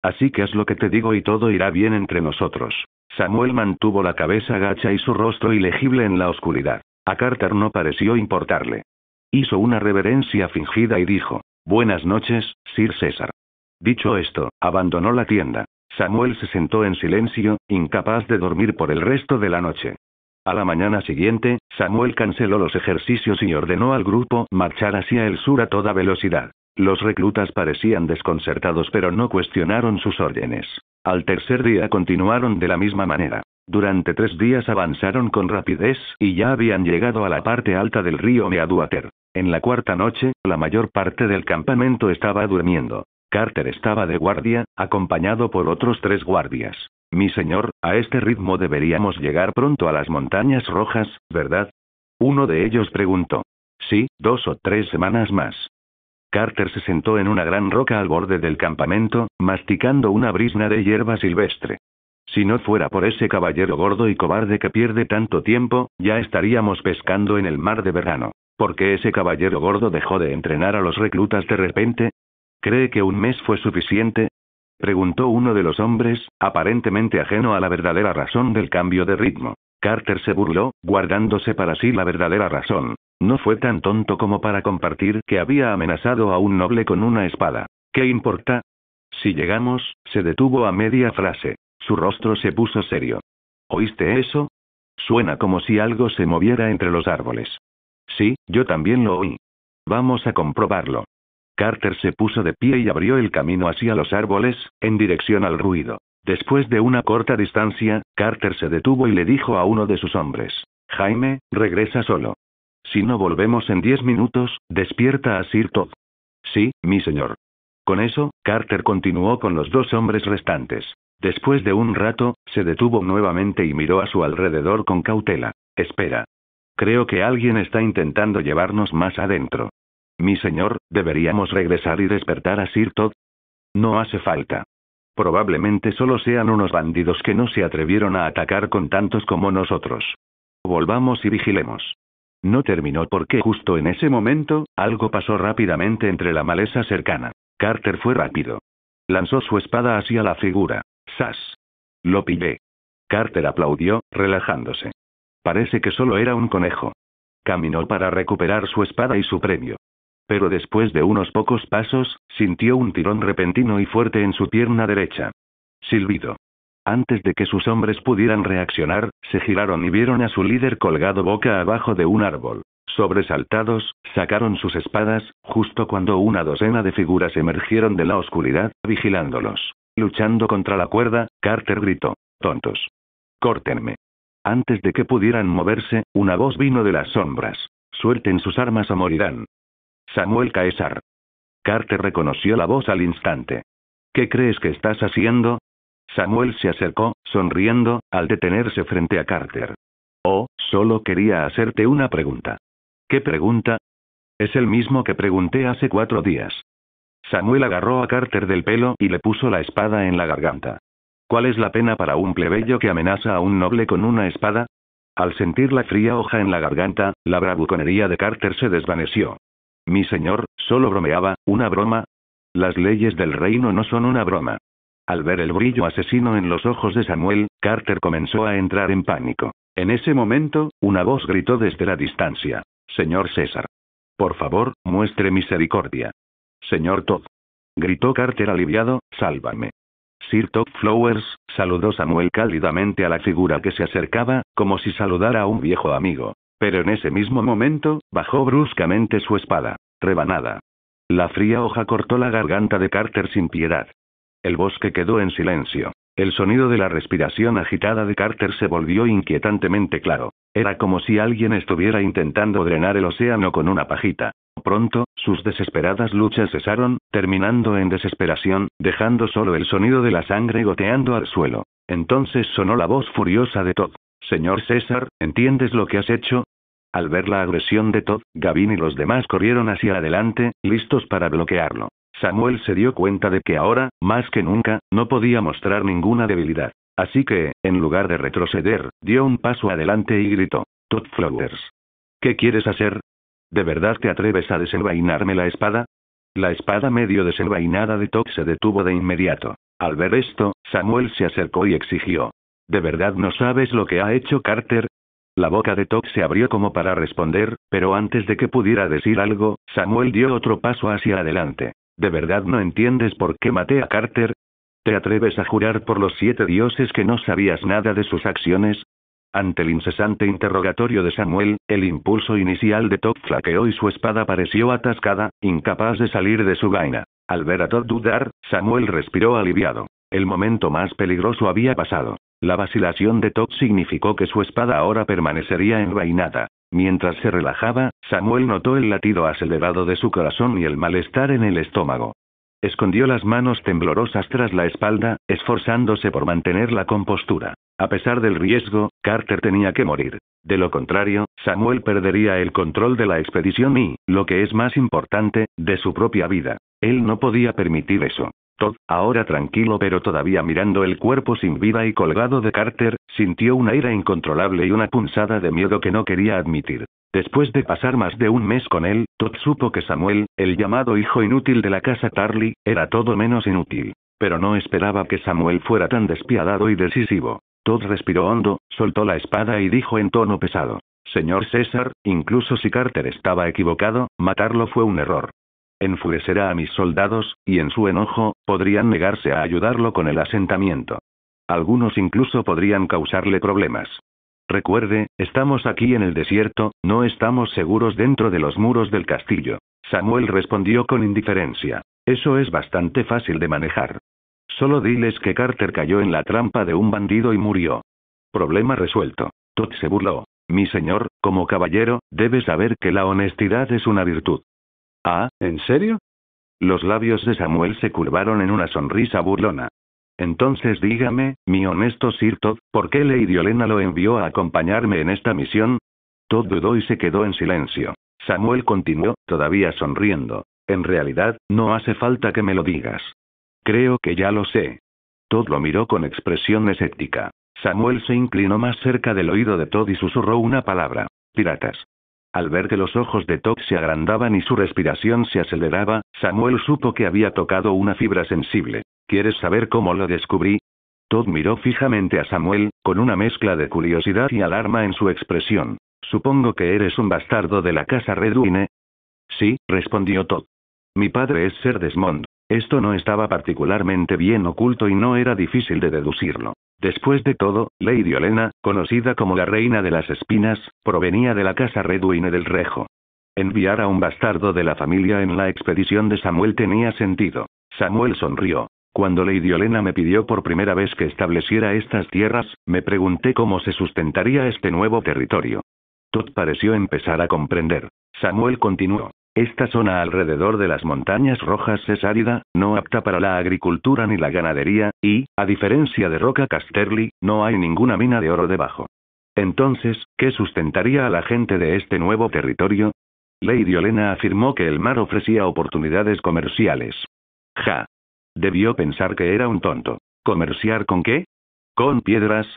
Así que haz lo que te digo y todo irá bien entre nosotros. Samuel mantuvo la cabeza gacha y su rostro ilegible en la oscuridad. A Carter no pareció importarle. Hizo una reverencia fingida y dijo, «Buenas noches, Sir César». Dicho esto, abandonó la tienda. Samuel se sentó en silencio, incapaz de dormir por el resto de la noche. A la mañana siguiente, Samuel canceló los ejercicios y ordenó al grupo marchar hacia el sur a toda velocidad. Los reclutas parecían desconcertados pero no cuestionaron sus órdenes. Al tercer día continuaron de la misma manera. Durante 3 días avanzaron con rapidez y ya habían llegado a la parte alta del río Meadwater. En la cuarta noche, la mayor parte del campamento estaba durmiendo. Carter estaba de guardia, acompañado por otros 3 guardias. Mi señor, a este ritmo deberíamos llegar pronto a las montañas rojas, ¿verdad? Uno de ellos preguntó. Sí, 2 o 3 semanas más. Carter se sentó en una gran roca al borde del campamento, masticando una brizna de hierba silvestre. Si no fuera por ese caballero gordo y cobarde que pierde tanto tiempo, ya estaríamos pescando en el mar de verano. ¿Por qué ese caballero gordo dejó de entrenar a los reclutas de repente? ¿Cree que un mes fue suficiente? Preguntó uno de los hombres, aparentemente ajeno a la verdadera razón del cambio de ritmo. Carter se burló, guardándose para sí la verdadera razón. No fue tan tonto como para compartir que había amenazado a un noble con una espada. ¿Qué importa? Si llegamos, se detuvo a media frase. Su rostro se puso serio. ¿Oíste eso? Suena como si algo se moviera entre los árboles. Sí, yo también lo oí. Vamos a comprobarlo. Carter se puso de pie y abrió el camino hacia los árboles, en dirección al ruido. Después de una corta distancia, Carter se detuvo y le dijo a uno de sus hombres, Jaime, regresa solo. Si no volvemos en 10 minutos, despierta a Sir Todd. Sí, mi señor. Con eso, Carter continuó con los 2 hombres restantes. Después de un rato, se detuvo nuevamente y miró a su alrededor con cautela. Espera. Creo que alguien está intentando llevarnos más adentro. Mi señor, ¿deberíamos regresar y despertar a Sir Todd? No hace falta. Probablemente solo sean unos bandidos que no se atrevieron a atacar con tantos como nosotros. Volvamos y vigilemos. No terminó porque justo en ese momento, algo pasó rápidamente entre la maleza cercana. Carter fue rápido. Lanzó su espada hacia la figura. ¡Sas! Lo pillé. Carter aplaudió, relajándose. Parece que solo era un conejo. Caminó para recuperar su espada y su premio. Pero después de unos pocos pasos, sintió un tirón repentino y fuerte en su pierna derecha. Silbido. Antes de que sus hombres pudieran reaccionar, se giraron y vieron a su líder colgado boca abajo de un árbol. Sobresaltados, sacaron sus espadas, justo cuando una docena de figuras emergieron de la oscuridad, vigilándolos. Luchando contra la cuerda, Carter gritó, «¡Tontos! ¡Córtenme!». Antes de que pudieran moverse, una voz vino de las sombras. «Suelten sus armas o morirán». Samuel Caesar. Carter reconoció la voz al instante. ¿Qué crees que estás haciendo? Samuel se acercó, sonriendo, al detenerse frente a Carter. Oh, solo quería hacerte una pregunta. ¿Qué pregunta? Es el mismo que pregunté hace 4 días. Samuel agarró a Carter del pelo y le puso la espada en la garganta. ¿Cuál es la pena para un plebeyo que amenaza a un noble con una espada? Al sentir la fría hoja en la garganta, la bravuconería de Carter se desvaneció. Mi señor, solo bromeaba, ¿una broma? Las leyes del reino no son una broma. Al ver el brillo asesino en los ojos de Samuel, Carter comenzó a entrar en pánico. En ese momento, una voz gritó desde la distancia. Señor César. Por favor, muestre misericordia. Señor Todd. Gritó Carter aliviado, sálvame. Sir Todd Flowers, saludó Samuel cálidamente a la figura que se acercaba, como si saludara a un viejo amigo. Pero en ese mismo momento, bajó bruscamente su espada, rebanada. La fría hoja cortó la garganta de Carter sin piedad. El bosque quedó en silencio. El sonido de la respiración agitada de Carter se volvió inquietantemente claro. Era como si alguien estuviera intentando drenar el océano con una pajita. Pronto, sus desesperadas luchas cesaron, terminando en desesperación, dejando solo el sonido de la sangre goteando al suelo. Entonces sonó la voz furiosa de Todd. Señor César, ¿entiendes lo que has hecho? Al ver la agresión de Todd, Gavin y los demás corrieron hacia adelante, listos para bloquearlo. Samuel se dio cuenta de que ahora, más que nunca, no podía mostrar ninguna debilidad. Así que, en lugar de retroceder, dio un paso adelante y gritó. Todd Flowers. ¿Qué quieres hacer? ¿De verdad te atreves a desenvainarme la espada? La espada medio desenvainada de Todd se detuvo de inmediato. Al ver esto, Samuel se acercó y exigió. ¿De verdad no sabes lo que ha hecho Carter? La boca de Todd se abrió como para responder, pero antes de que pudiera decir algo, Samuel dio otro paso hacia adelante. ¿De verdad no entiendes por qué maté a Carter? ¿Te atreves a jurar por los 7 dioses que no sabías nada de sus acciones? Ante el incesante interrogatorio de Samuel, el impulso inicial de Todd flaqueó y su espada pareció atascada, incapaz de salir de su vaina. Al ver a Todd dudar, Samuel respiró aliviado. El momento más peligroso había pasado. La vacilación de Todd significó que su espada ahora permanecería envainada. Mientras se relajaba, Samuel notó el latido acelerado de su corazón y el malestar en el estómago. Escondió las manos temblorosas tras la espalda, esforzándose por mantener la compostura. A pesar del riesgo, Carter tenía que morir. De lo contrario, Samuel perdería el control de la expedición y, lo que es más importante, de su propia vida. Él no podía permitir eso. Todd, ahora tranquilo pero todavía mirando el cuerpo sin vida y colgado de Carter, sintió una ira incontrolable y una punzada de miedo que no quería admitir. Después de pasar más de un mes con él, Todd supo que Samuel, el llamado hijo inútil de la casa Tarly, era todo menos inútil. Pero no esperaba que Samuel fuera tan despiadado y decisivo. Todd respiró hondo, soltó la espada y dijo en tono pesado. Señor César, incluso si Carter estaba equivocado, matarlo fue un error. Enfurecerá a mis soldados, y en su enojo, podrían negarse a ayudarlo con el asentamiento. Algunos incluso podrían causarle problemas. Recuerde, estamos aquí en el desierto, no estamos seguros dentro de los muros del castillo. Samuel respondió con indiferencia. Eso es bastante fácil de manejar. Solo diles que Carter cayó en la trampa de un bandido y murió. Problema resuelto. Todd se burló. Mi señor, como caballero, debe saber que la honestidad es una virtud. Ah, ¿en serio? Los labios de Samuel se curvaron en una sonrisa burlona. Entonces dígame, mi honesto Sir Todd, ¿por qué Lady Olenna lo envió a acompañarme en esta misión? Todd dudó y se quedó en silencio. Samuel continuó, todavía sonriendo. En realidad, no hace falta que me lo digas. Creo que ya lo sé. Todd lo miró con expresión escéptica. Samuel se inclinó más cerca del oído de Todd y susurró una palabra. Piratas. Al ver que los ojos de Todd se agrandaban y su respiración se aceleraba, Samuel supo que había tocado una fibra sensible. ¿Quieres saber cómo lo descubrí? Todd miró fijamente a Samuel, con una mezcla de curiosidad y alarma en su expresión. Supongo que eres un bastardo de la casa Redwine. Sí, respondió Todd. Mi padre es Ser Desmond. Esto no estaba particularmente bien oculto y no era difícil de deducirlo. Después de todo, Lady Olenna, conocida como la Reina de las Espinas, provenía de la casa Redwine del Rejo. Enviar a un bastardo de la familia en la expedición de Samuel tenía sentido. Samuel sonrió. Cuando Lady Olenna me pidió por primera vez que estableciera estas tierras, me pregunté cómo se sustentaría este nuevo territorio. Todd pareció empezar a comprender. Samuel continuó. Esta zona alrededor de las montañas rojas es árida, no apta para la agricultura ni la ganadería, y, a diferencia de Roca Casterly, no hay ninguna mina de oro debajo. Entonces, ¿qué sustentaría a la gente de este nuevo territorio? Lady Olenna afirmó que el mar ofrecía oportunidades comerciales. Ja. Debió pensar que era un tonto. ¿Comerciar con qué? ¿Con piedras?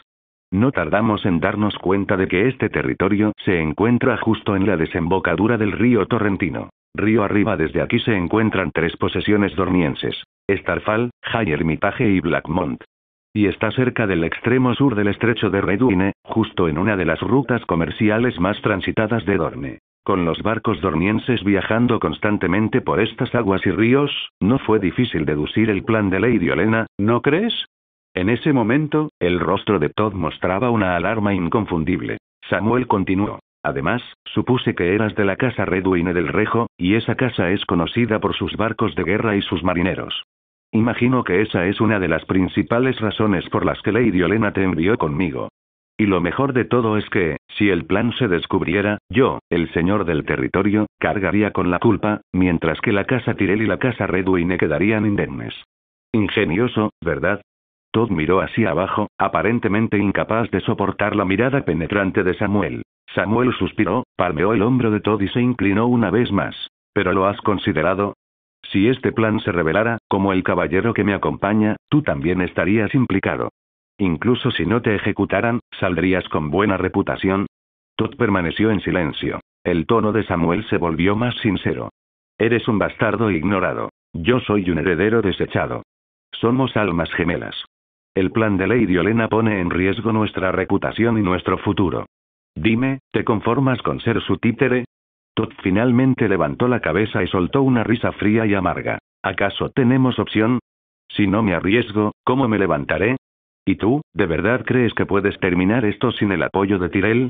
No tardamos en darnos cuenta de que este territorio se encuentra justo en la desembocadura del río Torrentino. Río arriba desde aquí se encuentran 3 posesiones dormienses: Starfall, High Hermitage y Blackmont. Y está cerca del extremo sur del estrecho de Redwine, justo en una de las rutas comerciales más transitadas de Dorne. Con los barcos dormienses viajando constantemente por estas aguas y ríos, no fue difícil deducir el plan de Lady Olenna, ¿no crees? En ese momento, el rostro de Todd mostraba una alarma inconfundible. Samuel continuó. Además, supuse que eras de la casa Redwine del Rejo, y esa casa es conocida por sus barcos de guerra y sus marineros. Imagino que esa es una de las principales razones por las que Lady Olenna te envió conmigo. Y lo mejor de todo es que, si el plan se descubriera, yo, el señor del territorio, cargaría con la culpa, mientras que la casa Tyrell y la casa Redwine quedarían indemnes. Ingenioso, ¿verdad? Todd miró hacia abajo, aparentemente incapaz de soportar la mirada penetrante de Samuel. Samuel suspiró, palmeó el hombro de Todd y se inclinó una vez más. ¿Pero lo has considerado? Si este plan se revelara, como el caballero que me acompaña, tú también estarías implicado. Incluso si no te ejecutaran, ¿saldrías con buena reputación? Todd permaneció en silencio. El tono de Samuel se volvió más sincero. Eres un bastardo ignorado. Yo soy un heredero desechado. Somos almas gemelas. El plan de Lady Olenna pone en riesgo nuestra reputación y nuestro futuro. Dime, ¿te conformas con ser su títere? Todd finalmente levantó la cabeza y soltó una risa fría y amarga. ¿Acaso tenemos opción? Si no me arriesgo, ¿cómo me levantaré? ¿Y tú, de verdad crees que puedes terminar esto sin el apoyo de Tyrell?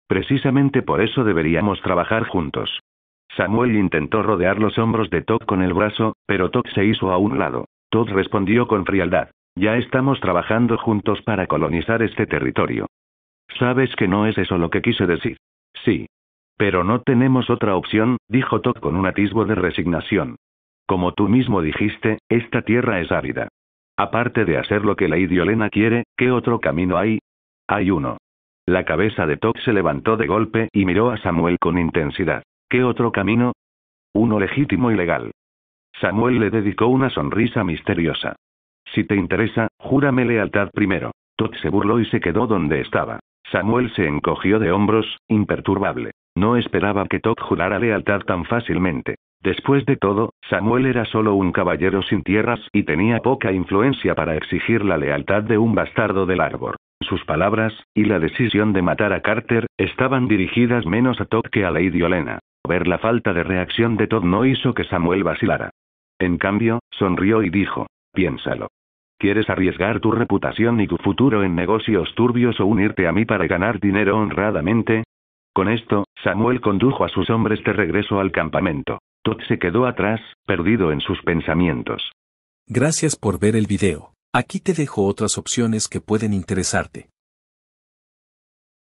Precisamente por eso deberíamos trabajar juntos. Samuel intentó rodear los hombros de Todd con el brazo, pero Todd se hizo a un lado. Todd respondió con frialdad. Ya estamos trabajando juntos para colonizar este territorio. Sabes que no es eso lo que quise decir. Sí. Pero no tenemos otra opción, dijo Todd con un atisbo de resignación. Como tú mismo dijiste, esta tierra es árida. Aparte de hacer lo que Lady Olenna quiere, ¿qué otro camino hay? Hay uno. La cabeza de Todd se levantó de golpe y miró a Samuel con intensidad. ¿Qué otro camino? Uno legítimo y legal. Samuel le dedicó una sonrisa misteriosa. Si te interesa, júrame lealtad primero. Todd se burló y se quedó donde estaba. Samuel se encogió de hombros, imperturbable. No esperaba que Todd jurara lealtad tan fácilmente. Después de todo, Samuel era solo un caballero sin tierras y tenía poca influencia para exigir la lealtad de un bastardo del árbol. Sus palabras, y la decisión de matar a Carter, estaban dirigidas menos a Todd que a Lady Olenna. Ver la falta de reacción de Todd no hizo que Samuel vacilara. En cambio, sonrió y dijo, piénsalo. ¿Quieres arriesgar tu reputación y tu futuro en negocios turbios o unirte a mí para ganar dinero honradamente? Con esto, Samuel condujo a sus hombres de regreso al campamento. Todd se quedó atrás, perdido en sus pensamientos. Gracias por ver el video. Aquí te dejo otras opciones que pueden interesarte.